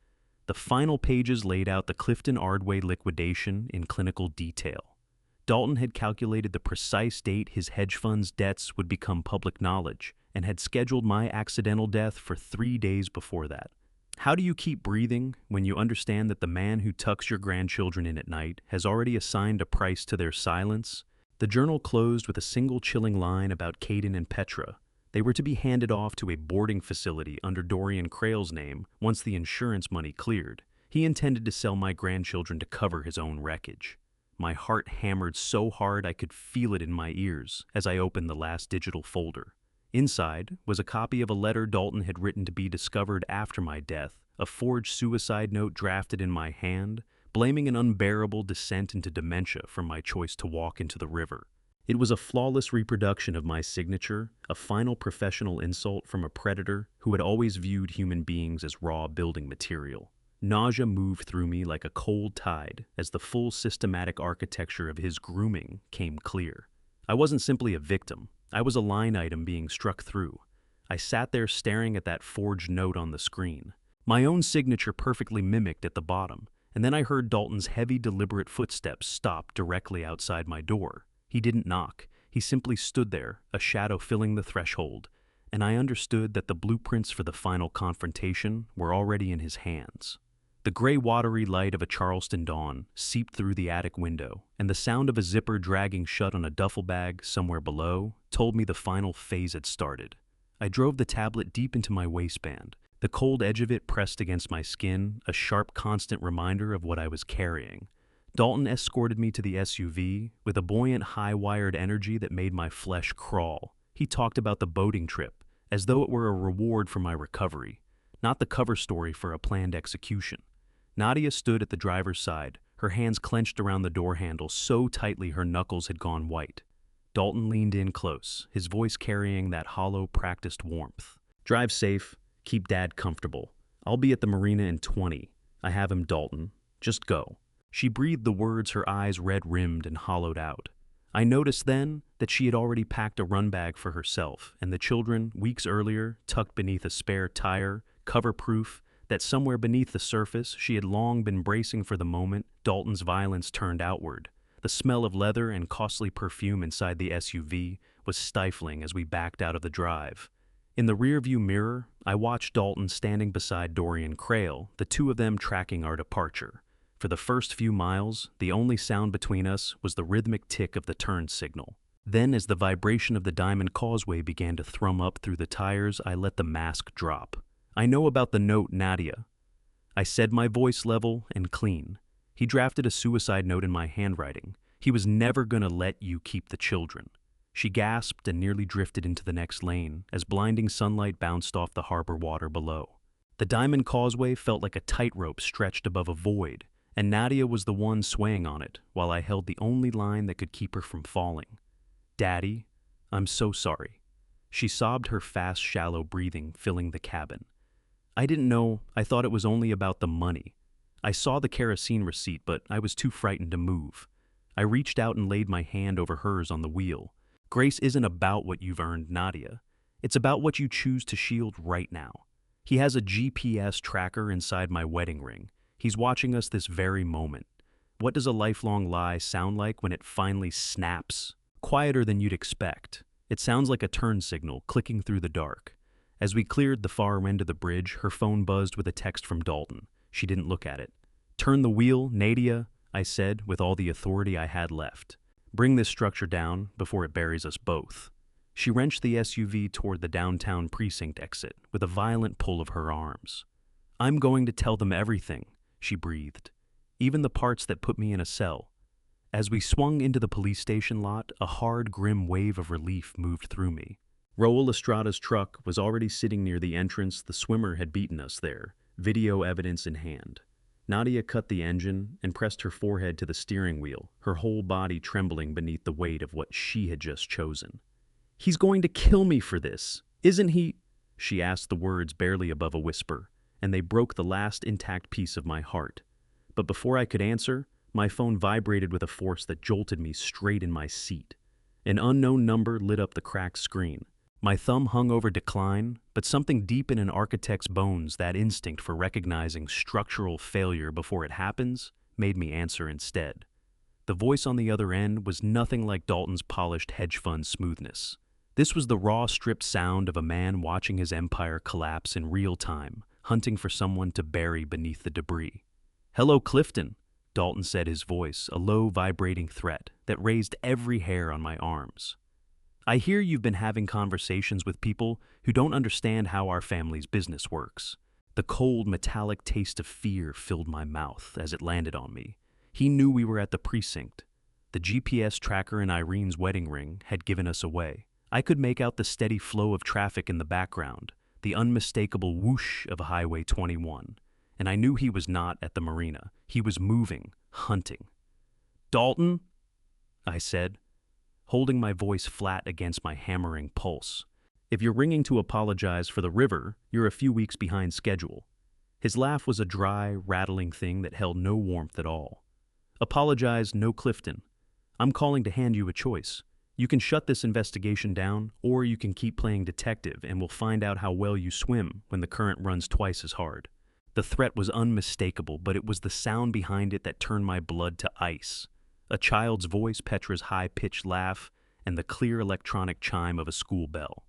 The final pages laid out the Clifton Ardway liquidation in clinical detail. Dalton had calculated the precise date his hedge fund's debts would become public knowledge and had scheduled my accidental death for 3 days before that. How do you keep breathing when you understand that the man who tucks your grandchildren in at night has already assigned a price to their silence? The journal closed with a single chilling line about Caden and Petra. They were to be handed off to a boarding facility under Dorian Crail's name once the insurance money cleared. He intended to sell my grandchildren to cover his own wreckage. My heart hammered so hard I could feel it in my ears as I opened the last digital folder. Inside was a copy of a letter Dalton had written to be discovered after my death, a forged suicide note drafted in my hand, blaming an unbearable descent into dementia for my choice to walk into the river. It was a flawless reproduction of my signature, a final professional insult from a predator who had always viewed human beings as raw building material. Nausea moved through me like a cold tide as the full systematic architecture of his grooming came clear. I wasn't simply a victim. I was a line item being struck through. I sat there staring at that forged note on the screen. My own signature perfectly mimicked at the bottom, and then I heard Dalton's heavy, deliberate footsteps stop directly outside my door. He didn't knock. He simply stood there, a shadow filling the threshold, and I understood that the blueprints for the final confrontation were already in his hands. The gray, watery light of a Charleston dawn seeped through the attic window, and the sound of a zipper dragging shut on a duffel bag somewhere below told me the final phase had started. I drove the tablet deep into my waistband, the cold edge of it pressed against my skin, a sharp, constant reminder of what I was carrying. Dalton escorted me to the SUV with a buoyant, high-wired energy that made my flesh crawl. He talked about the boating trip, as though it were a reward for my recovery, not the cover story for a planned execution. Nadia stood at the driver's side, her hands clenched around the door handle so tightly her knuckles had gone white. Dalton leaned in close, his voice carrying that hollow, practiced warmth. "Drive safe. Keep Dad comfortable. I'll be at the marina in 20. I have him, Dalton. Just go." She breathed the words, her eyes red-rimmed and hollowed out. I noticed then that she had already packed a run bag for herself and the children, weeks earlier, tucked beneath a spare tire, cover-proof, that somewhere beneath the surface she had long been bracing for the moment Dalton's violence turned outward. The smell of leather and costly perfume inside the SUV was stifling as we backed out of the drive. In the rearview mirror, I watched Dalton standing beside Dorian Crail, the two of them tracking our departure. For the first few miles, the only sound between us was the rhythmic tick of the turn signal. Then, as the vibration of the Diamond Causeway began to thrum up through the tires, I let the mask drop. "I know about the note, Nadia." I said, my voice level and clean. "He drafted a suicide note in my handwriting. He was never gonna let you keep the children." She gasped and nearly drifted into the next lane as blinding sunlight bounced off the harbor water below. The Diamond Causeway felt like a tightrope stretched above a void, and Nadia was the one swaying on it while I held the only line that could keep her from falling. "Daddy, I'm so sorry." She sobbed, her fast, shallow breathing filling the cabin. "I didn't know. I thought it was only about the money. I saw the kerosene receipt, but I was too frightened to move." I reached out and laid my hand over hers on the wheel. "Grace isn't about what you've earned, Nadia. It's about what you choose to shield right now. He has a GPS tracker inside my wedding ring. He's watching us this very moment. What does a lifelong lie sound like when it finally snaps? Quieter than you'd expect. It sounds like a turn signal clicking through the dark. As we cleared the far end of the bridge, her phone buzzed with a text from Dalton. She didn't look at it. "Turn the wheel, Nadia," I said with all the authority I had left. Bring this structure down before it buries us both. She wrenched the SUV toward the downtown precinct exit with a violent pull of her arms. I'm going to tell them everything, she breathed, even the parts that put me in a cell. As we swung into the police station lot, a hard, grim wave of relief moved through me. Raul Estrada's truck was already sitting near the entrance. The swimmer had beaten us there, video evidence in hand. Nadia cut the engine and pressed her forehead to the steering wheel, her whole body trembling beneath the weight of what she had just chosen. He's going to kill me for this, isn't he? She asked, the words barely above a whisper, and they broke the last intact piece of my heart. But before I could answer, my phone vibrated with a force that jolted me straight in my seat. An unknown number lit up the cracked screen. My thumb hung over decline, but something deep in an architect's bones, that instinct for recognizing structural failure before it happens, made me answer instead. The voice on the other end was nothing like Dalton's polished hedge fund smoothness. This was the raw, stripped sound of a man watching his empire collapse in real time, hunting for someone to bury beneath the debris. "Hello, Clifton," Dalton said, his voice a low, vibrating threat that raised every hair on my arms. "I hear you've been having conversations with people who don't understand how our family's business works." The cold, metallic taste of fear filled my mouth as it landed on me. He knew we were at the precinct. The GPS tracker in Irene's wedding ring had given us away. I could make out the steady flow of traffic in the background, the unmistakable whoosh of Highway 21. And I knew he was not at the marina. He was moving, hunting. "Dalton?" I said, holding my voice flat against my hammering pulse. "If you're ringing to apologize for the river, you're a few weeks behind schedule." His laugh was a dry, rattling thing that held no warmth at all. "Apologize, no Clifton. I'm calling to hand you a choice. You can shut this investigation down, or you can keep playing detective and we'll find out how well you swim when the current runs twice as hard." The threat was unmistakable, but it was the sound behind it that turned my blood to ice. A child's voice, Petra's high-pitched laugh, and the clear electronic chime of a school bell.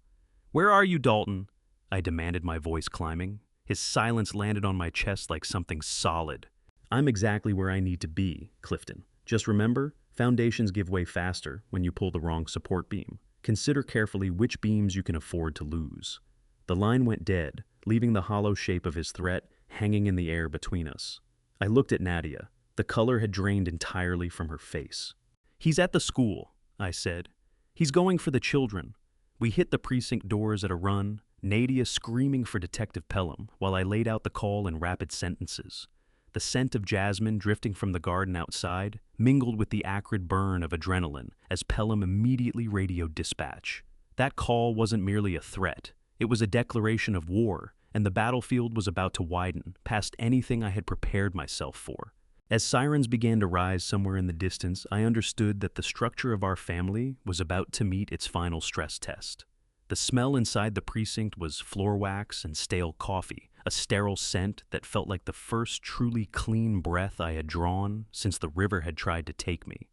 "Where are you, Dalton?" I demanded, my voice climbing. His silence landed on my chest like something solid. "I'm exactly where I need to be, Clifton. Just remember, foundations give way faster when you pull the wrong support beam. Consider carefully which beams you can afford to lose." The line went dead, leaving the hollow shape of his threat hanging in the air between us. I looked at Nadia. The color had drained entirely from her face. "He's at the school," I said. "He's going for the children." We hit the precinct doors at a run, Nadia screaming for Detective Pelham, while I laid out the call in rapid sentences. The scent of jasmine drifting from the garden outside mingled with the acrid burn of adrenaline as Pelham immediately radioed dispatch. That call wasn't merely a threat. It was a declaration of war, and the battlefield was about to widen past anything I had prepared myself for. As sirens began to rise somewhere in the distance, I understood that the structure of our family was about to meet its final stress test. The smell inside the precinct was floor wax and stale coffee, a sterile scent that felt like the first truly clean breath I had drawn since the river had tried to take me.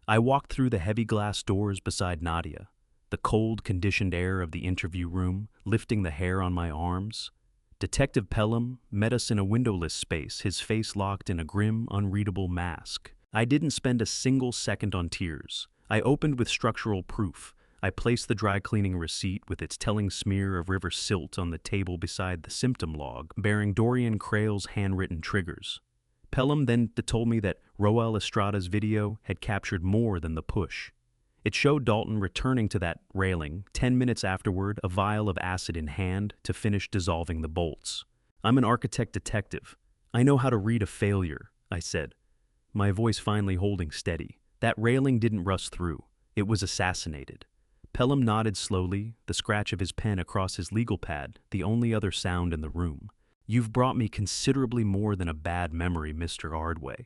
I walked through the heavy glass doors beside Nadia, the cold, conditioned air of the interview room lifting the hair on my arms. Detective Pelham met us in a windowless space, his face locked in a grim, unreadable mask. I didn't spend a single second on tears. I opened with structural proof. I placed the dry cleaning receipt with its telling smear of river silt on the table beside the symptom log, bearing Dorian Crail's handwritten triggers. Pelham then told me that Raul Estrada's video had captured more than the push. It showed Dalton returning to that railing, 10 minutes afterward, a vial of acid in hand to finish dissolving the bolts. "I'm an architect detective. I know how to read a failure," I said, my voice finally holding steady. "That railing didn't rust through. It was assassinated." Pelham nodded slowly, the scratch of his pen across his legal pad, the only other sound in the room. "You've brought me considerably more than a bad memory, Mr. Ardway."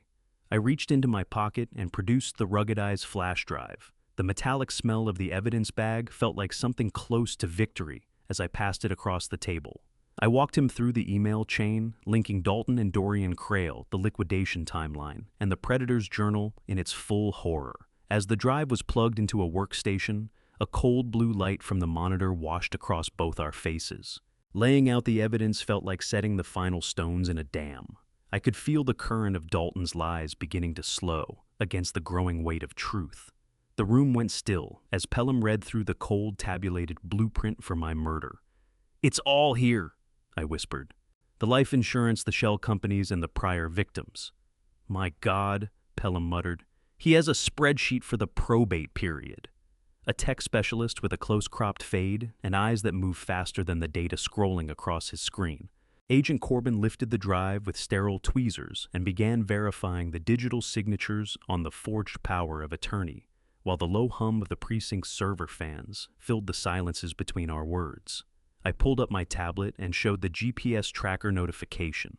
I reached into my pocket and produced the ruggedized flash drive. The metallic smell of the evidence bag felt like something close to victory as I passed it across the table. I walked him through the email chain, linking Dalton and Dorian Crail, the liquidation timeline, and the Predator's journal in its full horror. As the drive was plugged into a workstation, a cold blue light from the monitor washed across both our faces. Laying out the evidence felt like setting the final stones in a dam. I could feel the current of Dalton's lies beginning to slow against the growing weight of truth. The room went still as Pelham read through the cold tabulated blueprint for my murder. "It's all here," I whispered. "The life insurance, the shell companies, and the prior victims." "My God," Pelham muttered. "He has a spreadsheet for the probate period." A tech specialist with a close-cropped fade and eyes that move faster than the data scrolling across his screen. Agent Corbin lifted the drive with sterile tweezers and began verifying the digital signatures on the forged power of attorney, while the low hum of the precinct's server fans filled the silences between our words. I pulled up my tablet and showed the GPS tracker notification.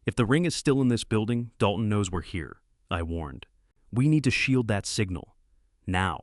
"If the ring is still in this building, Dalton knows we're here," I warned. "We need to shield that signal. Now."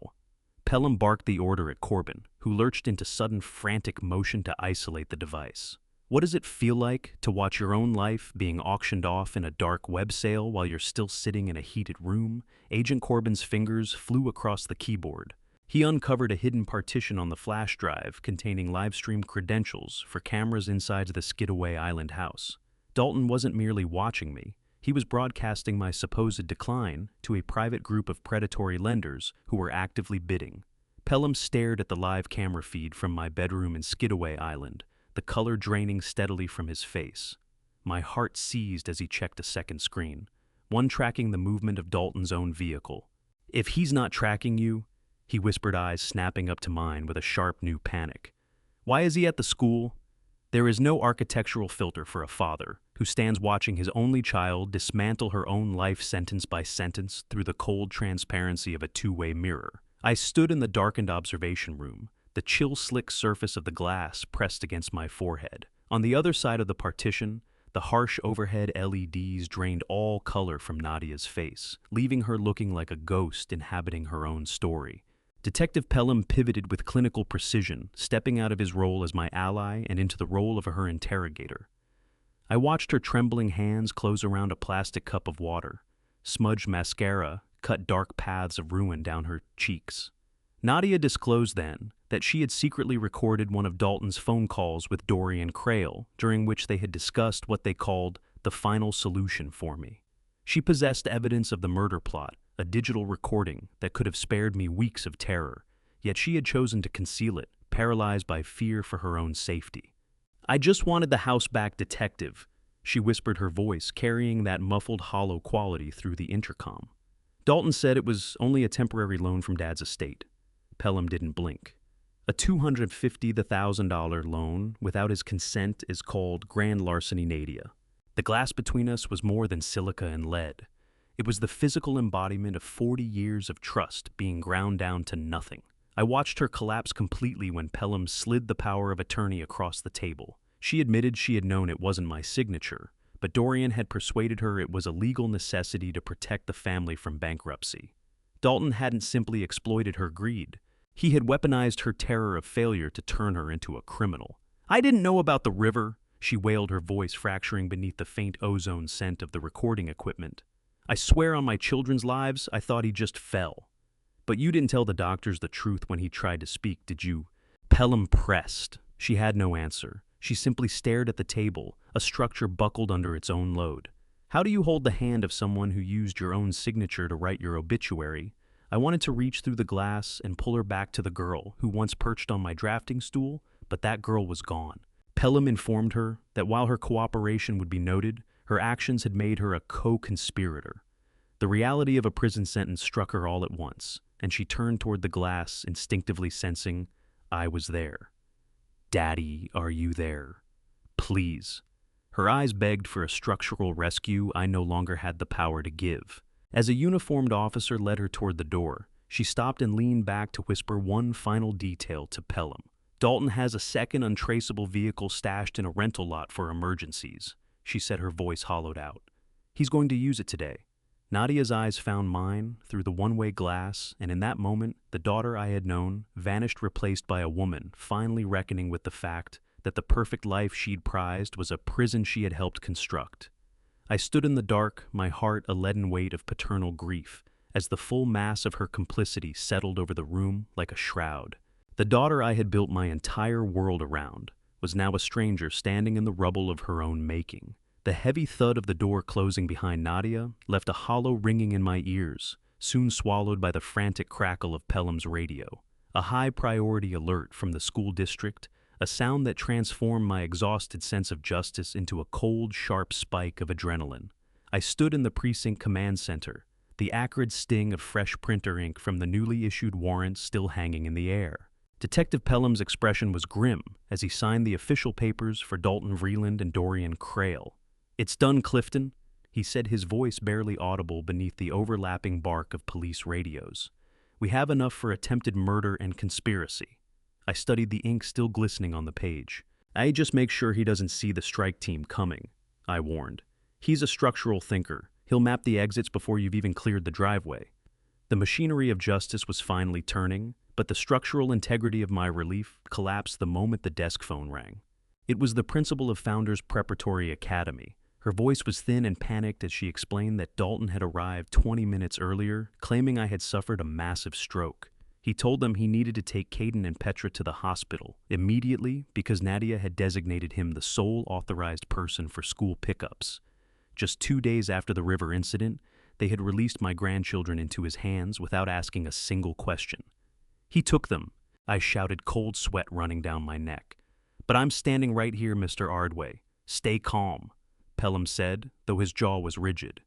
Pelham barked the order at Corbin, who lurched into sudden frantic motion to isolate the device. What does it feel like to watch your own life being auctioned off in a dark web sale while you're still sitting in a heated room? Agent Corbin's fingers flew across the keyboard. He uncovered a hidden partition on the flash drive containing live-stream credentials for cameras inside the Skidaway Island house. Dalton wasn't merely watching me. He was broadcasting my supposed decline to a private group of predatory lenders who were actively bidding. Pelham stared at the live camera feed from my bedroom in Skidaway Island, the color draining steadily from his face. My heart seized as he checked a second screen, one tracking the movement of Dalton's own vehicle. "If he's not tracking you," he whispered, eyes snapping up to mine with a sharp new panic. "Why is he at the school?" There is no architectural filter for a father who stands watching his only child dismantle her own life sentence by sentence through the cold transparency of a two-way mirror. I stood in the darkened observation room, the chill slick surface of the glass pressed against my forehead. On the other side of the partition, the harsh overhead LEDs drained all color from Nadia's face, leaving her looking like a ghost inhabiting her own story. Detective Pelham pivoted with clinical precision, stepping out of his role as my ally and into the role of her interrogator. I watched her trembling hands close around a plastic cup of water. Smudged mascara cut dark paths of ruin down her cheeks. Nadia disclosed then that she had secretly recorded one of Dalton's phone calls with Dorian Crail, during which they had discussed what they called the final solution for me. She possessed evidence of the murder plot, a digital recording that could have spared me weeks of terror, yet she had chosen to conceal it, paralyzed by fear for her own safety. "I just wanted the house back, detective," she whispered, her voice carrying that muffled, hollow quality through the intercom. "Dalton said it was only a temporary loan from Dad's estate." Pelham didn't blink. "A $250,000 loan without his consent is called grand larceny, Nadia. The glass between us was more than silica and lead. It was the physical embodiment of 40 years of trust being ground down to nothing." I watched her collapse completely when Pelham slid the power of attorney across the table. She admitted she had known it wasn't my signature, but Dorian had persuaded her it was a legal necessity to protect the family from bankruptcy. Dalton hadn't simply exploited her greed. He had weaponized her terror of failure to turn her into a criminal. "I didn't know about the river," she wailed, her voice fracturing beneath the faint ozone scent of the recording equipment. "I swear on my children's lives, I thought he just fell." "But you didn't tell the doctors the truth when he tried to speak, did you?" Pelham pressed. She had no answer. She simply stared at the table, a structure buckled under its own load. "How do you hold the hand of someone who used your own signature to write your obituary?" I wanted to reach through the glass and pull her back to the girl who once perched on my drafting stool, but that girl was gone. Pelham informed her that while her cooperation would be noted, her actions had made her a co-conspirator. The reality of a prison sentence struck her all at once, and she turned toward the glass, instinctively sensing I was there. "Daddy, are you there? Please." Her eyes begged for a structural rescue I no longer had the power to give. As a uniformed officer led her toward the door, she stopped and leaned back to whisper one final detail to Pelham. "Dalton has a second untraceable vehicle stashed in a rental lot for emergencies," she said, her voice hollowed out. "He's going to use it today." Nadia's eyes found mine through the one-way glass, and in that moment, the daughter I had known vanished, replaced by a woman finally reckoning with the fact that the perfect life she'd prized was a prison she had helped construct. I stood in the dark, my heart a leaden weight of paternal grief, as the full mass of her complicity settled over the room like a shroud. The daughter I had built my entire world around was now a stranger standing in the rubble of her own making. The heavy thud of the door closing behind Nadia left a hollow ringing in my ears, soon swallowed by the frantic crackle of Pelham's radio. A high-priority alert from the school district, a sound that transformed my exhausted sense of justice into a cold, sharp spike of adrenaline. I stood in the precinct command center, the acrid sting of fresh printer ink from the newly issued warrant still hanging in the air. Detective Pelham's expression was grim as he signed the official papers for Dalton Vreeland and Dorian Crail. "It's done, Clifton," he said, his voice barely audible beneath the overlapping bark of police radios. "We have enough for attempted murder and conspiracy." I studied the ink still glistening on the page. "I just make sure he doesn't see the strike team coming," I warned. "He's a structural thinker. He'll map the exits before you've even cleared the driveway." The machinery of justice was finally turning, but the structural integrity of my relief collapsed the moment the desk phone rang. It was the principal of Founders Preparatory Academy. Her voice was thin and panicked as she explained that Dalton had arrived 20 minutes earlier, claiming I had suffered a massive stroke. He told them he needed to take Caden and Petra to the hospital immediately because Nadia had designated him the sole authorized person for school pickups. Just 2 days after the river incident, they had released my grandchildren into his hands without asking a single question. "He took them," I shouted, cold sweat running down my neck. "But I'm standing right here, Mr. Ardway. Stay calm," Pelham said, though his jaw was rigid.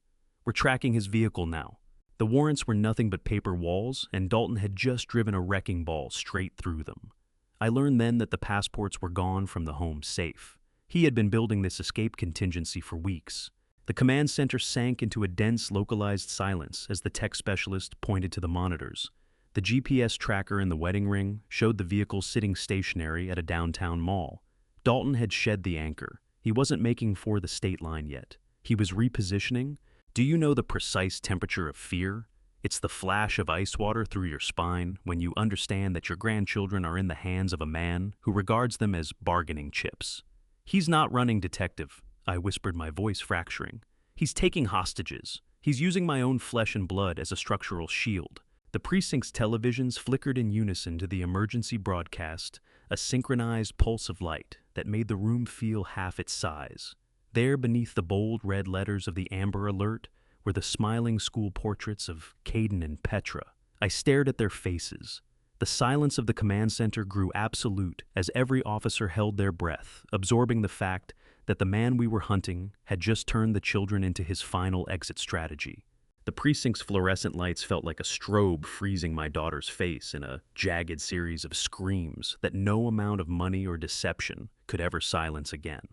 "We're tracking his vehicle now." The warrants were nothing but paper walls, and Dalton had just driven a wrecking ball straight through them. I learned then that the passports were gone from the home safe. He had been building this escape contingency for weeks. The command center sank into a dense, localized silence as the tech specialist pointed to the monitors. The GPS tracker in the wedding ring showed the vehicle sitting stationary at a downtown mall. Dalton had shed the anchor. He wasn't making for the state line yet. He was repositioning. Do you know the precise temperature of fear? It's the flash of ice water through your spine when you understand that your grandchildren are in the hands of a man who regards them as bargaining chips. "He's not running, detective," I whispered, my voice fracturing. "He's taking hostages. He's using my own flesh and blood as a structural shield." The precinct's televisions flickered in unison to the emergency broadcast, a synchronized pulse of light that made the room feel half its size. There, beneath the bold red letters of the Amber Alert, were the smiling school portraits of Caden and Petra. I stared at their faces. The silence of the command center grew absolute as every officer held their breath, absorbing the fact that the man we were hunting had just turned the children into his final exit strategy. The precinct's fluorescent lights felt like a strobe freezing my daughter's face in a jagged series of screams that no amount of money or deception could ever silence again.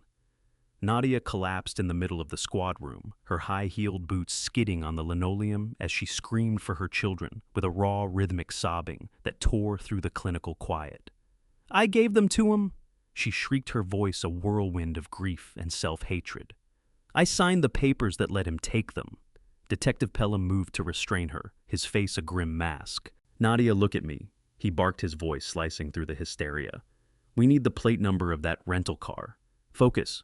Nadia collapsed in the middle of the squad room, her high-heeled boots skidding on the linoleum as she screamed for her children with a raw, rhythmic sobbing that tore through the clinical quiet. "I gave them to him," she shrieked, her voice a whirlwind of grief and self-hatred. "I signed the papers that let him take them." Detective Pelham moved to restrain her, his face a grim mask. "Nadia, look at me," he barked, his voice slicing through the hysteria. "We need the plate number of that rental car. Focus."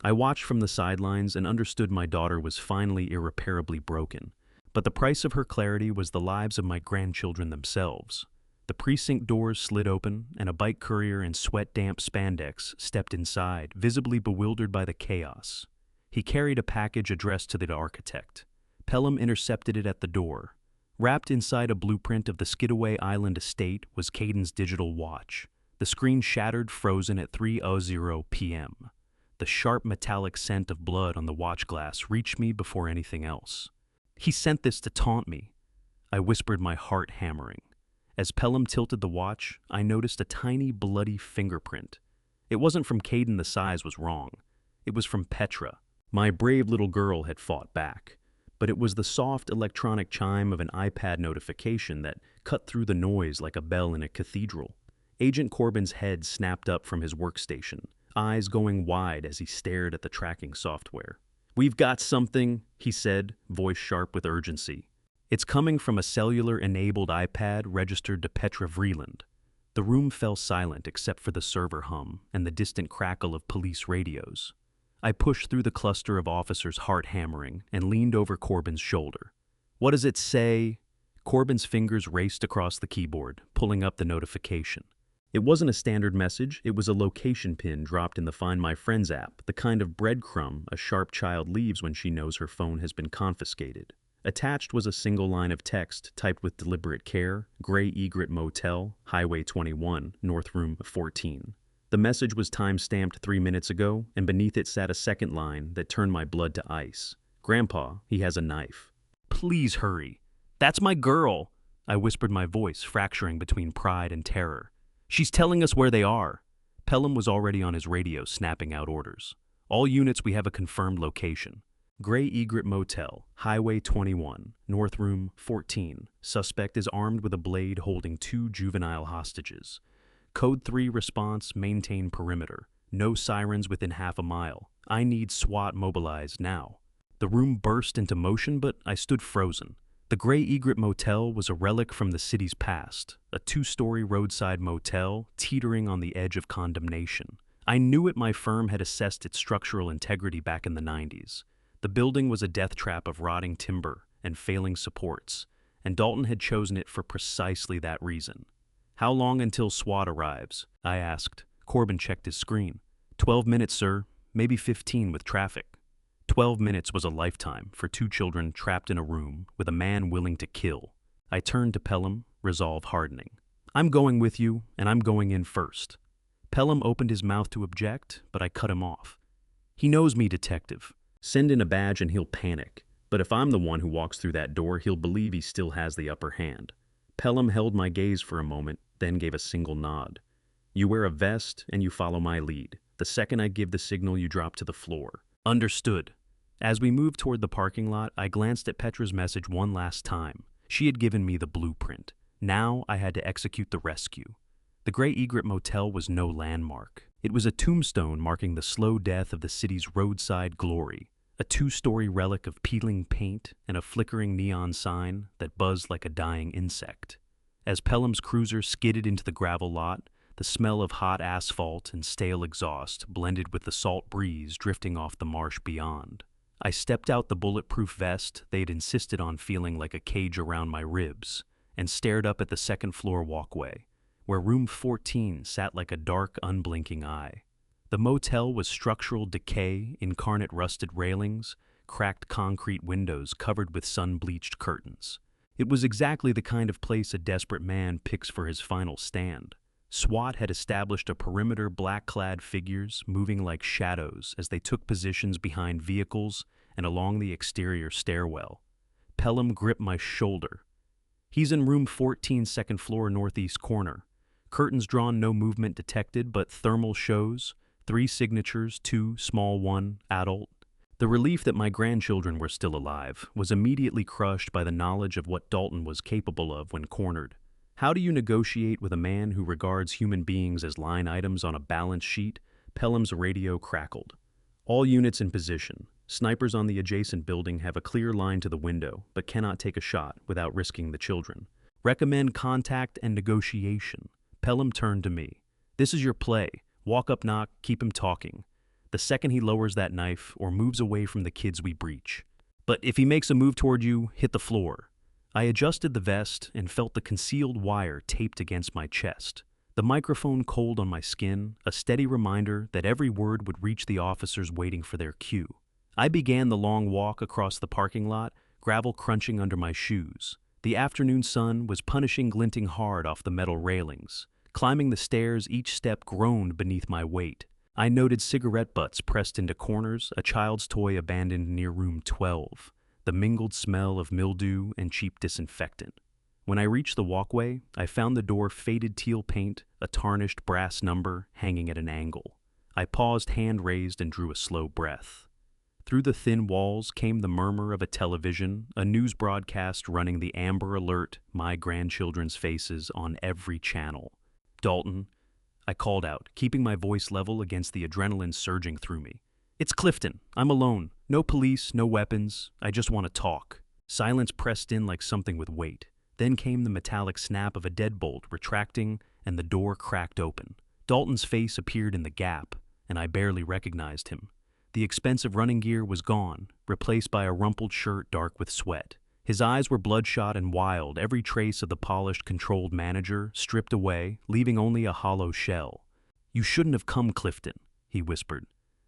I watched from the sidelines and understood my daughter was finally irreparably broken. But the price of her clarity was the lives of my grandchildren themselves. The precinct doors slid open, and a bike courier in sweat-damp spandex stepped inside, visibly bewildered by the chaos. He carried a package addressed to the architect. Pelham intercepted it at the door. Wrapped inside a blueprint of the Skidaway Island estate was Caden's digital watch. The screen shattered, frozen at 3:00 p.m. The sharp metallic scent of blood on the watch glass reached me before anything else. "He sent this to taunt me," I whispered, my heart hammering. As Pelham tilted the watch, I noticed a tiny, bloody fingerprint. It wasn't from Caden, the size was wrong. It was from Petra. My brave little girl had fought back. But it was the soft electronic chime of an iPad notification that cut through the noise like a bell in a cathedral. Agent Corbin's head snapped up from his workstation, eyes going wide as he stared at the tracking software. "We've got something," he said, voice sharp with urgency. "It's coming from a cellular-enabled iPad registered to Petra Vreeland." The room fell silent except for the server hum and the distant crackle of police radios. I pushed through the cluster of officers, heart hammering, and leaned over Corbin's shoulder. "What does it say?" Corbin's fingers raced across the keyboard, pulling up the notification. It wasn't a standard message, it was a location pin dropped in the Find My Friends app, the kind of breadcrumb a sharp child leaves when she knows her phone has been confiscated. Attached was a single line of text typed with deliberate care: Grey Egret Motel, Highway 21, North Room 14. The message was time-stamped 3 minutes ago, and beneath it sat a second line that turned my blood to ice. Grandpa, he has a knife. Please hurry. That's my girl, I whispered, my voice fracturing between pride and terror. She's telling us where they are. Pelham was already on his radio snapping out orders. All units, we have a confirmed location. Grey Egret Motel, Highway 21, North Room 14. Suspect is armed with a blade holding 2 juvenile hostages. Code 3 response: maintain perimeter. No sirens within half a mile. I need SWAT mobilized now. The room burst into motion, but I stood frozen. The Grey Egret Motel was a relic from the city's past, a 2-story roadside motel teetering on the edge of condemnation. I knew it. My firm had assessed its structural integrity back in the 90s. The building was a death trap of rotting timber and failing supports, and Dalton had chosen it for precisely that reason. How long until SWAT arrives? I asked. Corbin checked his screen. 12 minutes, sir. Maybe 15 with traffic. 12 minutes was a lifetime for 2 children trapped in a room with a man willing to kill. I turned to Pelham, resolve hardening. I'm going with you, and I'm going in first. Pelham opened his mouth to object, but I cut him off. He knows me, detective. Send in a badge and he'll panic. But if I'm the one who walks through that door, he'll believe he still has the upper hand. Pelham held my gaze for a moment, then gave a single nod. You wear a vest and you follow my lead. The second I give the signal, you drop to the floor. Understood. As we moved toward the parking lot, I glanced at Petra's message one last time. She had given me the blueprint. Now I had to execute the rescue. The Grey Egret Motel was no landmark. It was a tombstone marking the slow death of the city's roadside glory, a 2-story relic of peeling paint and a flickering neon sign that buzzed like a dying insect. As Pelham's cruiser skidded into the gravel lot, the smell of hot asphalt and stale exhaust blended with the salt breeze drifting off the marsh beyond. I stepped out the bulletproof vest they'd insisted on feeling like a cage around my ribs, and stared up at the second-floor walkway, where room 14 sat like a dark, unblinking eye. The motel was structural decay, incarnate rusted railings, cracked concrete windows covered with sun-bleached curtains. It was exactly the kind of place a desperate man picks for his final stand. SWAT had established a perimeter, black-clad figures moving like shadows as they took positions behind vehicles and along the exterior stairwell. Pelham gripped my shoulder. He's in room 14, second floor, northeast corner. Curtains drawn, no movement detected, but thermal shows. 3 signatures, 2, small 1, adult. The relief that my grandchildren were still alive was immediately crushed by the knowledge of what Dalton was capable of when cornered. How do you negotiate with a man who regards human beings as line items on a balance sheet? Pelham's radio crackled. All units in position. Snipers on the adjacent building have a clear line to the window, but cannot take a shot without risking the children. Recommend contact and negotiation. Pelham turned to me. This is your play. Walk up, knock, keep him talking. The second he lowers that knife or moves away from the kids, we breach. But if he makes a move toward you, hit the floor. I adjusted the vest and felt the concealed wire taped against my chest. The microphone cold on my skin, a steady reminder that every word would reach the officers waiting for their cue. I began the long walk across the parking lot, gravel crunching under my shoes. The afternoon sun was punishing, glinting hard off the metal railings. Climbing the stairs, each step groaned beneath my weight. I noted cigarette butts pressed into corners, a child's toy abandoned near room 12. The mingled smell of mildew and cheap disinfectant. When I reached the walkway, I found the door faded teal paint, a tarnished brass number hanging at an angle. I paused, hand raised, and drew a slow breath. Through the thin walls came the murmur of a television, a news broadcast running the Amber Alert, my grandchildren's faces on every channel. Dalton, I called out, keeping my voice level against the adrenaline surging through me. It's Clifton. I'm alone. No police, no weapons. I just want to talk. Silence pressed in like something with weight. Then came the metallic snap of a deadbolt retracting, and the door cracked open. Dalton's face appeared in the gap, and I barely recognized him. The expensive running gear was gone, replaced by a rumpled shirt dark with sweat. His eyes were bloodshot and wild, every trace of the polished, controlled manager stripped away, leaving only a hollow shell. You shouldn't have come, Clifton, he whispered.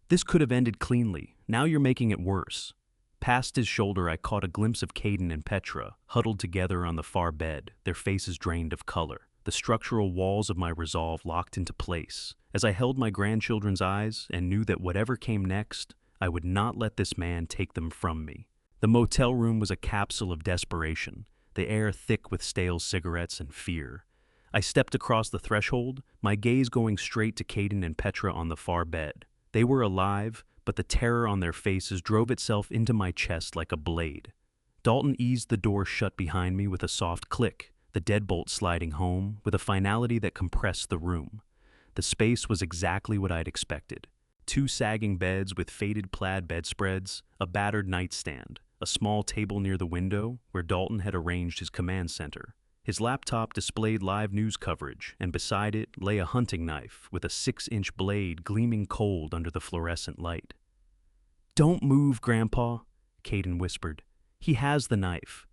This could have ended cleanly. Now you're making it worse. Past his shoulder, I caught a glimpse of Caden and Petra, huddled together on the far bed, their faces drained of color. The structural walls of my resolve locked into place, as I held my grandchildren's eyes and knew that whatever came next, I would not let this man take them from me. The motel room was a capsule of desperation, the air thick with stale cigarettes and fear. I stepped across the threshold, my gaze going straight to Caden and Petra on the far bed. They were alive, but the terror on their faces drove itself into my chest like a blade. Dalton eased the door shut behind me with a soft click, the deadbolt sliding home with a finality that compressed the room. The space was exactly what I'd expected. 2 sagging beds with faded plaid bedspreads, a battered nightstand, a small table near the window where Dalton had arranged his command center. His laptop displayed live news coverage, and beside it lay a hunting knife with a 6-inch blade gleaming cold under the fluorescent light. "Don't move, Grandpa," Caden whispered. "He has the knife."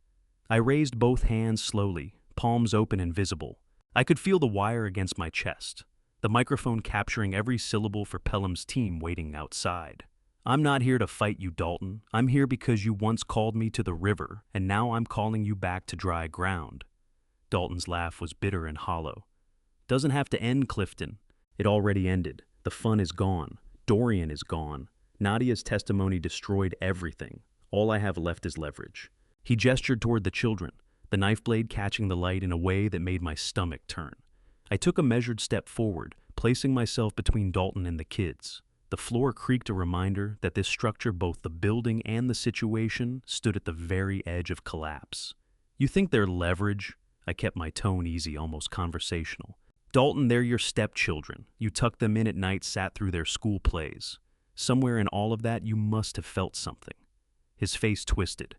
I raised both hands slowly, palms open and visible. I could feel the wire against my chest, the microphone capturing every syllable for Pelham's team waiting outside. "I'm not here to fight you, Dalton. I'm here because you once called me to the river, and now I'm calling you back to dry ground." Dalton's laugh was bitter and hollow. "Doesn't have to end, Clifton. It already ended. The fun is gone. Dorian is gone. Nadia's testimony destroyed everything. All I have left is leverage." He gestured toward the children, the knife blade catching the light in a way that made my stomach turn. I took a measured step forward, placing myself between Dalton and the kids. The floor creaked, a reminder that this structure, both the building and the situation, stood at the very edge of collapse. "You think they're leverage?" I kept my tone easy, almost conversational. "Dalton, they're your stepchildren. You tucked them in at night, sat through their school plays. Somewhere in all of that, you must have felt something." His face twisted.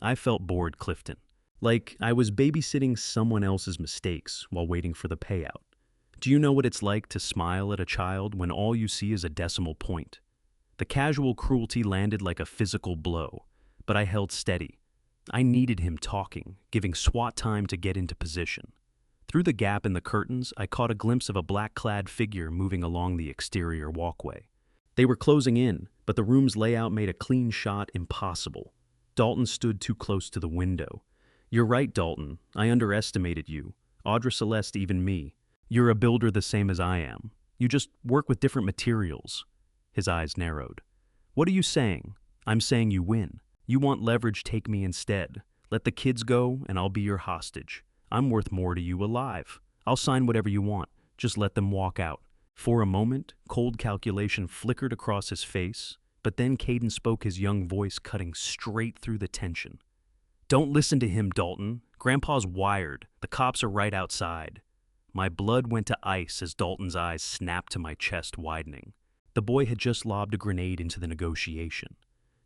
"I felt bored, Clifton. Like I was babysitting someone else's mistakes while waiting for the payout. Do you know what it's like to smile at a child when all you see is a decimal point?" The casual cruelty landed like a physical blow, but I held steady. I needed him talking, giving SWAT time to get into position. Through the gap in the curtains, I caught a glimpse of a black-clad figure moving along the exterior walkway. They were closing in, but the room's layout made a clean shot impossible. Dalton stood too close to the window. "You're right, Dalton. I underestimated you. Audra Celeste, even me. You're a builder the same as I am. You just work with different materials." His eyes narrowed. "What are you saying?" "I'm saying you win. You want leverage, take me instead. Let the kids go, and I'll be your hostage. I'm worth more to you alive. I'll sign whatever you want. Just let them walk out." For a moment, cold calculation flickered across his face, but then Caden spoke, his young voice cutting straight through the tension. "Don't listen to him, Dalton. Grandpa's wired. The cops are right outside." My blood went to ice as Dalton's eyes snapped to my chest, widening. The boy had just lobbed a grenade into the negotiation.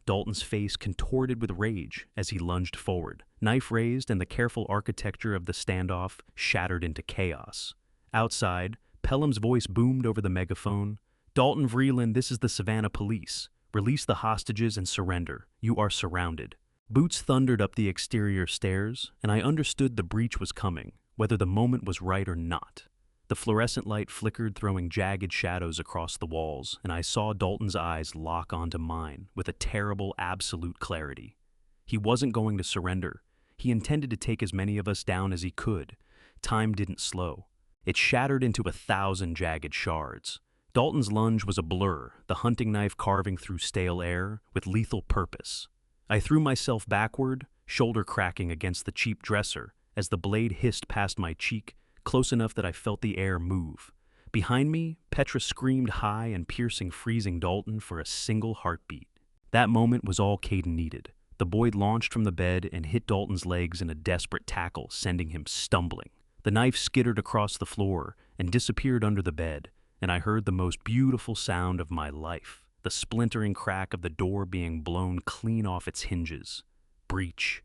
Dalton's face contorted with rage as he lunged forward, knife raised, and the careful architecture of the standoff shattered into chaos. Outside, Pelham's voice boomed over the megaphone. "Dalton Vreeland, this is the Savannah Police. Release the hostages and surrender. You are surrounded." Boots thundered up the exterior stairs, and I understood the breach was coming, whether the moment was right or not. The fluorescent light flickered, throwing jagged shadows across the walls, and I saw Dalton's eyes lock onto mine with a terrible, absolute clarity. He wasn't going to surrender. He intended to take as many of us down as he could. Time didn't slow. It shattered into 1,000 jagged shards. Dalton's lunge was a blur, the hunting knife carving through stale air with lethal purpose. I threw myself backward, shoulder cracking against the cheap dresser, as the blade hissed past my cheek, close enough that I felt the air move. Behind me, Petra screamed high and piercing, freezing Dalton for a single heartbeat. That moment was all Caden needed. The boy launched from the bed and hit Dalton's legs in a desperate tackle, sending him stumbling. The knife skittered across the floor and disappeared under the bed, and I heard the most beautiful sound of my life, the splintering crack of the door being blown clean off its hinges. Breach.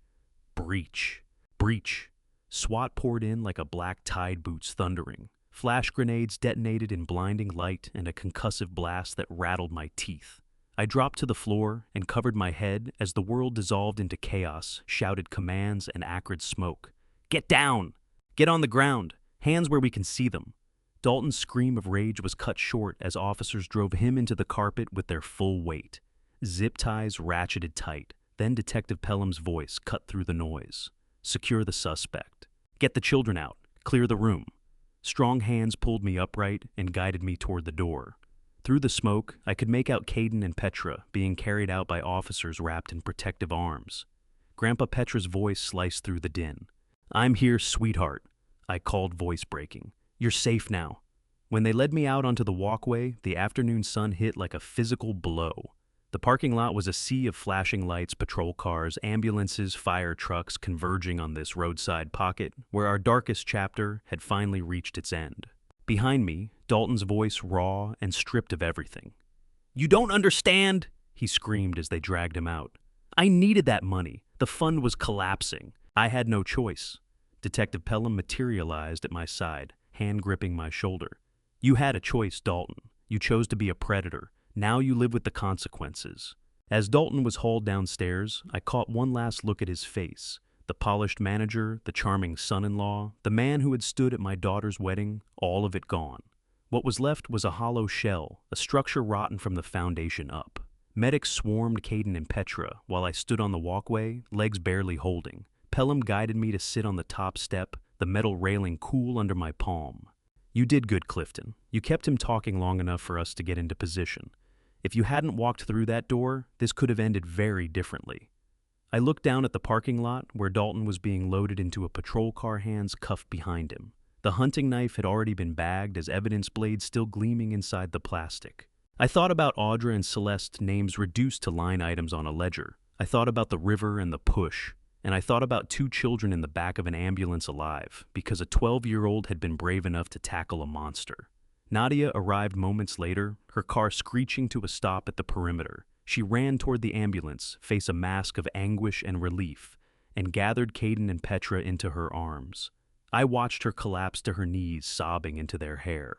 Breach. Breach. SWAT poured in like a black tide, boots thundering. Flash grenades detonated in blinding light and a concussive blast that rattled my teeth. I dropped to the floor and covered my head as the world dissolved into chaos, shouted commands and acrid smoke. "Get down! Get on the ground! Hands where we can see them!" Dalton's scream of rage was cut short as officers drove him into the carpet with their full weight. Zip ties ratcheted tight. Then Detective Pelham's voice cut through the noise. "Secure the suspect. Get the children out. Clear the room." Strong hands pulled me upright and guided me toward the door. Through the smoke, I could make out Caden and Petra being carried out by officers wrapped in protective arms. Grandpa Petra's voice sliced through the din. "I'm here, sweetheart," I called, voice breaking. "You're safe now." When they led me out onto the walkway, the afternoon sun hit like a physical blow. The parking lot was a sea of flashing lights, patrol cars, ambulances, fire trucks converging on this roadside pocket where our darkest chapter had finally reached its end. Behind me, Dalton's voice raw and stripped of everything. "You don't understand," he screamed as they dragged him out. "I needed that money. The fund was collapsing. I had no choice." Detective Pelham materialized at my side, hand gripping my shoulder. "You had a choice, Dalton. You chose to be a predator. Now you live with the consequences." As Dalton was hauled downstairs, I caught one last look at his face. The polished manager, the charming son-in-law, the man who had stood at my daughter's wedding, all of it gone. What was left was a hollow shell, a structure rotten from the foundation up. Medics swarmed Caden and Petra while I stood on the walkway, legs barely holding. Pelham guided me to sit on the top step, the metal railing cool under my palm. "You did good, Clifton. You kept him talking long enough for us to get into position. If you hadn't walked through that door, this could have ended very differently." I looked down at the parking lot where Dalton was being loaded into a patrol car, hands cuffed behind him. The hunting knife had already been bagged, as evidence blades still gleaming inside the plastic. I thought about Audra and Celeste's names reduced to line items on a ledger. I thought about the river and the push. And I thought about 2 children in the back of an ambulance alive because a 12-year-old had been brave enough to tackle a monster. Nadia arrived moments later, her car screeching to a stop at the perimeter. She ran toward the ambulance, face a mask of anguish and relief, and gathered Caden and Petra into her arms. I watched her collapse to her knees, sobbing into their hair.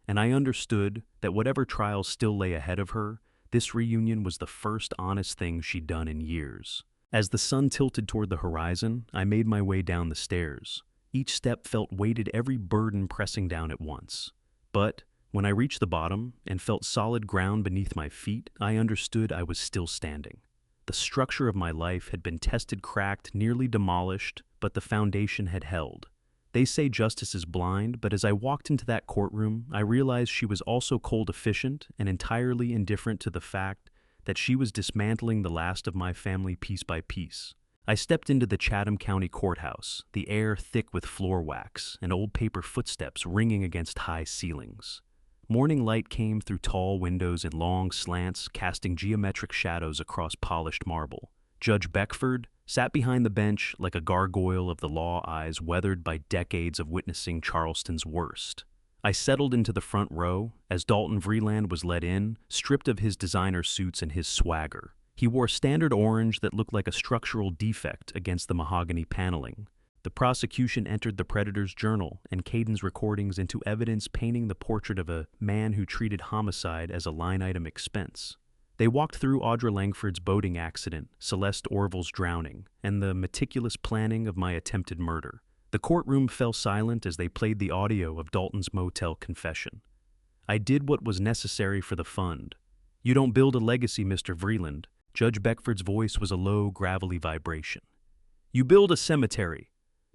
And I understood that whatever trials still lay ahead of her, this reunion was the first honest thing she'd done in years. As the sun tilted toward the horizon, I made my way down the stairs. Each step felt weighted, every burden pressing down at once. But when I reached the bottom and felt solid ground beneath my feet, I understood I was still standing. The structure of my life had been tested, cracked, nearly demolished, but the foundation had held. They say justice is blind, but as I walked into that courtroom, I realized she was also cold efficient and entirely indifferent to the fact that she was dismantling the last of my family piece by piece. I stepped into the Chatham County Courthouse, the air thick with floor wax and old paper footsteps ringing against high ceilings. Morning light came through tall windows in long slants, casting geometric shadows across polished marble. Judge Beckford sat behind the bench like a gargoyle of the law, eyes weathered by decades of witnessing Charleston's worst. I settled into the front row as Dalton Vreeland was led in, stripped of his designer suits and his swagger. He wore standard orange that looked like a structural defect against the mahogany paneling. The prosecution entered the Predator's journal and Caden's recordings into evidence, painting the portrait of a man who treated homicide as a line-item expense. They walked through Audra Langford's boating accident, Celeste Orville's drowning, and the meticulous planning of my attempted murder. The courtroom fell silent as they played the audio of Dalton's motel confession. "I did what was necessary for the fund. You don't build a legacy, Mr. Vreeland." Judge Beckford's voice was a low, gravelly vibration. "You build a cemetery."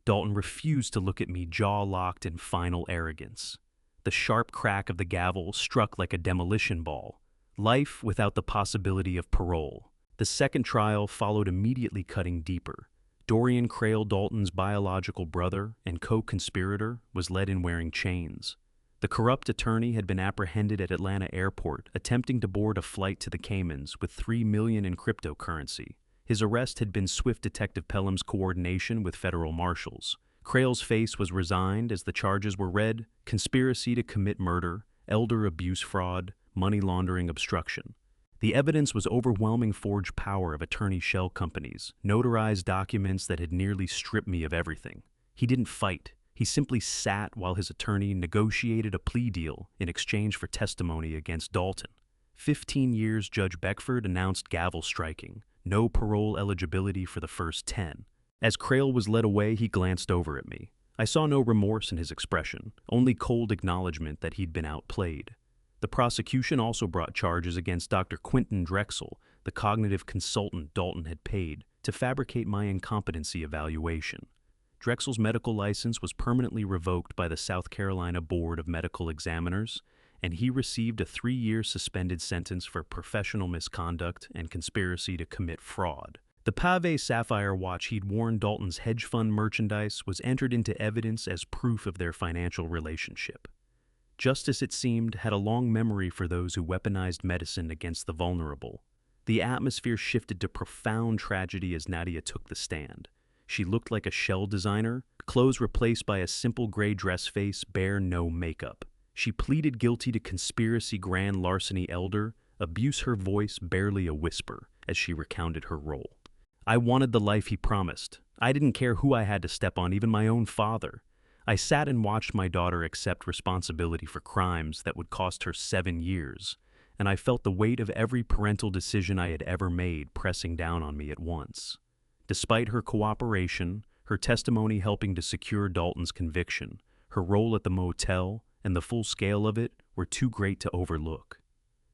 Dalton refused to look at me, jaw locked in final arrogance. The sharp crack of the gavel struck like a demolition ball. Life without the possibility of parole. The second trial followed immediately, cutting deeper. Dorian Crail, Dalton's biological brother and co-conspirator, was led in wearing chains. The corrupt attorney had been apprehended at Atlanta Airport, attempting to board a flight to the Caymans with $3 million in cryptocurrency. His arrest had been swift. Detective Pelham's coordination with federal marshals. Crail's face was resigned as the charges were read: conspiracy to commit murder, elder abuse fraud, money laundering obstruction. The evidence was overwhelming: forged power of attorney shell companies, notarized documents that had nearly stripped me of everything. He didn't fight. He simply sat while his attorney negotiated a plea deal in exchange for testimony against Dalton. 15 years, Judge Beckford announced, gavel striking. No parole eligibility for the first 10. As Crail was led away, he glanced over at me. I saw no remorse in his expression, only cold acknowledgement that he'd been outplayed. The prosecution also brought charges against Dr. Quentin Drexel, the the cognitive consultant Dalton had paid to fabricate my incompetency evaluation. Drexel's medical license was permanently revoked by the South Carolina Board of Medical Examiners, and he received a 3-year suspended sentence for professional misconduct and conspiracy to commit fraud. The Pave sapphire watch he'd worn Dalton's hedge fund merchandise was entered into evidence as proof of their financial relationship. Justice, it seemed, had a long memory for those who weaponized medicine against the vulnerable. The atmosphere shifted to profound tragedy as Nadia took the stand. She looked like a shell designer, clothes replaced by a simple gray dress face, bare no makeup. She pleaded guilty to conspiracy, grand larceny, elder abuse, her voice barely a whisper as she recounted her role. I wanted the life he promised. I didn't care who I had to step on, even my own father. I sat and watched my daughter accept responsibility for crimes that would cost her 7 years, and I felt the weight of every parental decision I had ever made pressing down on me at once. Despite her cooperation, her testimony helping to secure Dalton's conviction, her role at the motel, and the full scale of it were too great to overlook.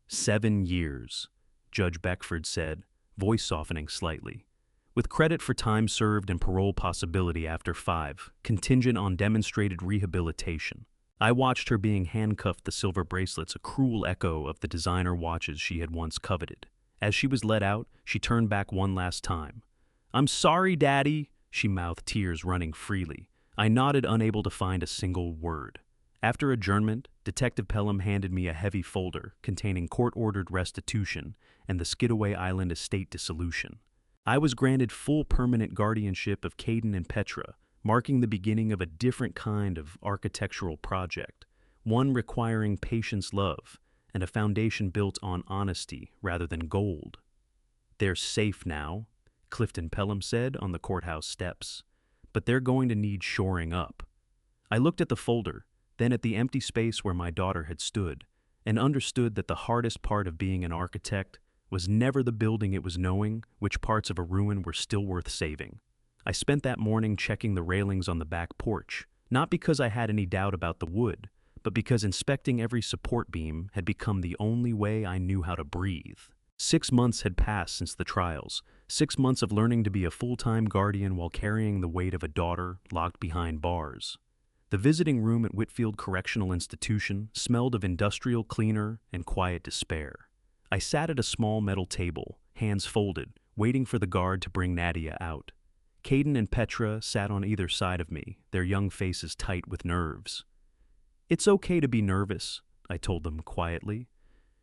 7 years, Judge Beckford said, voice softening slightly. With credit for time served and parole possibility after 5, contingent on demonstrated rehabilitation. I watched her being handcuffed, the silver bracelets a cruel echo of the designer watches she had once coveted. As she was let out, she turned back one last time. "I'm sorry, Daddy," she mouthed, tears running freely. I nodded, unable to find a single word. After adjournment, Detective Pelham handed me a heavy folder containing court-ordered restitution and the Skidaway Island estate dissolution. I was granted full permanent guardianship of Caden and Petra, marking the beginning of a different kind of architectural project, one requiring patience, love, and a foundation built on honesty rather than gold. "They're safe now," Clifton Pelham said on the courthouse steps, "but they're going to need shoring up." I looked at the folder, then at the empty space where my daughter had stood, and understood that the hardest part of being an architect was never the building, it was knowing which parts of a ruin were still worth saving. I spent that morning checking the railings on the back porch, not because I had any doubt about the wood, but because inspecting every support beam had become the only way I knew how to breathe. 6 months had passed since the trials, 6 months of learning to be a full-time guardian while carrying the weight of a daughter locked behind bars. The visiting room at Whitfield Correctional Institution smelled of industrial cleaner and quiet despair. I sat at a small metal table, hands folded, waiting for the guard to bring Nadia out. Caden and Petra sat on either side of me, their young faces tight with nerves. "It's okay to be nervous," I told them quietly.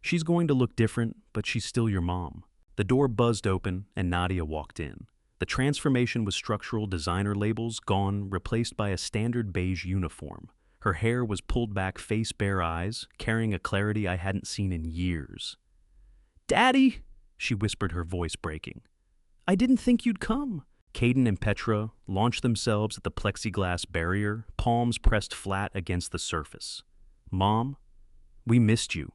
"She's going to look different, but she's still your mom." The door buzzed open, and Nadia walked in. The transformation was structural, designer labels gone, replaced by a standard beige uniform. Her hair was pulled back, face bare, eyes carrying a clarity I hadn't seen in years. "Daddy," she whispered, her voice breaking. "I didn't think you'd come." Caden and Petra launched themselves at the plexiglass barrier, palms pressed flat against the surface. "Mom, we missed you."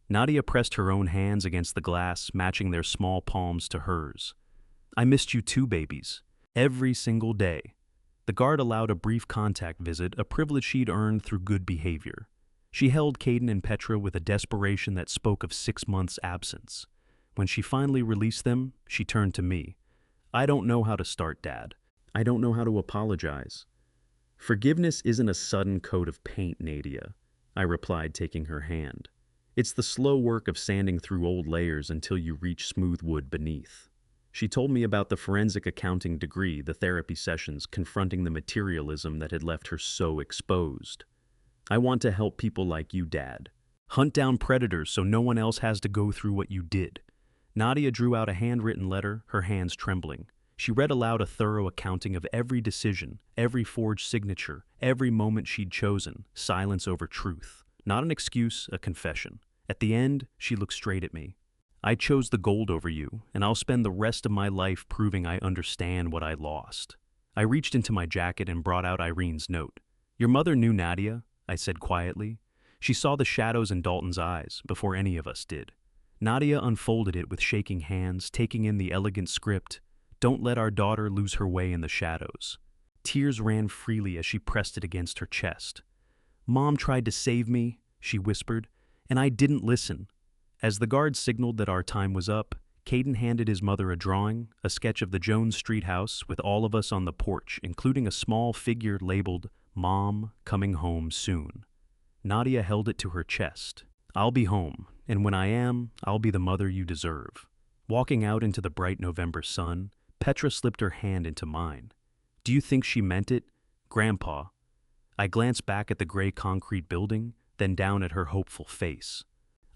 Nadia pressed her own hands against the glass, matching their small palms to hers. "I missed you too, babies. Every single day." The guard allowed a brief contact visit, a privilege she'd earned through good behavior. She held Caden and Petra with a desperation that spoke of 6 months' absence. When she finally released them, she turned to me. "I don't know how to start, Dad. I don't know how to apologize." "Forgiveness isn't a sudden coat of paint, Nadia," I replied, taking her hand. "It's the slow work of sanding through old layers until you reach smooth wood beneath." She told me about the forensic accounting degree, the therapy sessions, confronting the materialism that had left her so exposed. "I want to help people like you, Dad. Hunt down predators so no one else has to go through what you did." Nadia drew out a handwritten letter, her hands trembling. She read aloud a thorough accounting of every decision, every forged signature, every moment she'd chosen, silence over truth. Not an excuse, a confession. At the end, she looked straight at me. "I chose the gold over you, and I'll spend the rest of my life proving I understand what I lost." I reached into my jacket and brought out Irene's note. "Your mother knew Nadia," I said quietly. She saw the shadows in Dalton's eyes before any of us did. Nadia unfolded it with shaking hands, taking in the elegant script. "Don't let our daughter lose her way in the shadows." Tears ran freely as she pressed it against her chest. "Mom tried to save me," she whispered, "and I didn't listen." As the guard signaled that our time was up, Caden handed his mother a drawing, a sketch of the Jones Street house with all of us on the porch, including a small figure labeled Mom Coming Home Soon. Nadia held it to her chest. I'll be home, and when I am, I'll be the mother you deserve. Walking out into the bright November sun, Petra slipped her hand into mine. Do you think she meant it, Grandpa? I glanced back at the gray concrete building, then down at her hopeful face.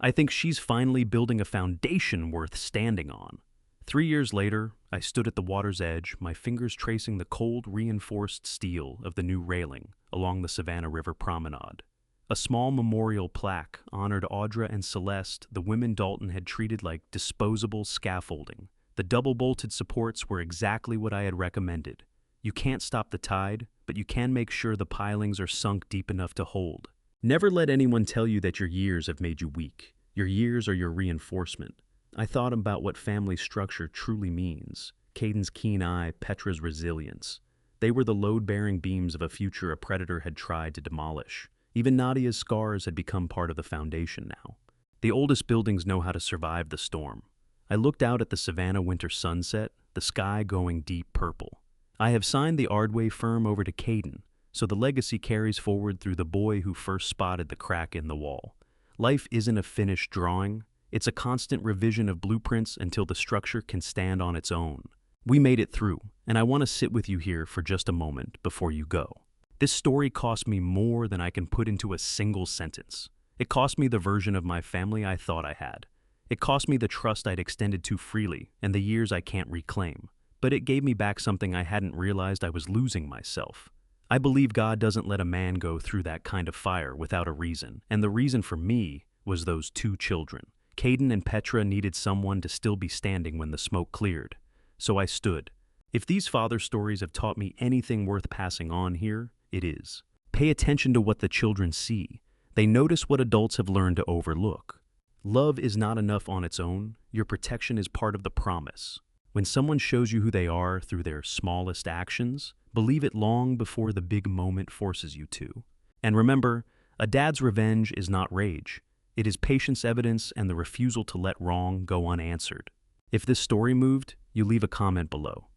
I think she's finally building a foundation worth standing on. 3 years later, I stood at the water's edge, my fingers tracing the cold, reinforced steel of the new railing along the Savannah River Promenade. A small memorial plaque honored Audra and Celeste, the women Dalton had treated like disposable scaffolding. The double-bolted supports were exactly what I had recommended. You can't stop the tide, but you can make sure the pilings are sunk deep enough to hold. Never let anyone tell you that your years have made you weak. Your years are your reinforcement. I thought about what family structure truly means. Caden's keen eye, Petra's resilience. They were the load-bearing beams of a future a predator had tried to demolish. Even Nadia's scars had become part of the foundation now. The oldest buildings know how to survive the storm. I looked out at the Savannah winter sunset, the sky going deep purple. I have signed the Ardway firm over to Caden, so the legacy carries forward through the boy who first spotted the crack in the wall. Life isn't a finished drawing. It's a constant revision of blueprints until the structure can stand on its own. We made it through, and I want to sit with you here for just a moment before you go. This story cost me more than I can put into a single sentence. It cost me the version of my family I thought I had. It cost me the trust I'd extended too freely and the years I can't reclaim. But it gave me back something I hadn't realized I was losing myself. I believe God doesn't let a man go through that kind of fire without a reason, and the reason for me was those 2 children. Caden and Petra needed someone to still be standing when the smoke cleared. So I stood. If these father stories have taught me anything worth passing on here, it is. Pay attention to what the children see. They notice what adults have learned to overlook. Love is not enough on its own. Your protection is part of the promise. When someone shows you who they are through their smallest actions, believe it long before the big moment forces you to. And remember, a dad's revenge is not rage. It is patience, evidence, and the refusal to let wrong go unanswered. If this story moved, you leave a comment below.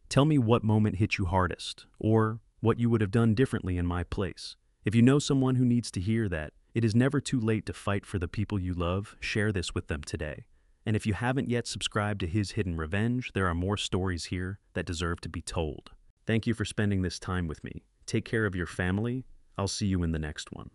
Tell me what moment hit you hardest, or what you would have done differently in my place. If you know someone who needs to hear that it is never too late to fight for the people you love, share this with them today. And if you haven't yet subscribed to His Hidden Revenge, there are more stories here that deserve to be told. Thank you for spending this time with me. Take care of your family. I'll see you in the next one.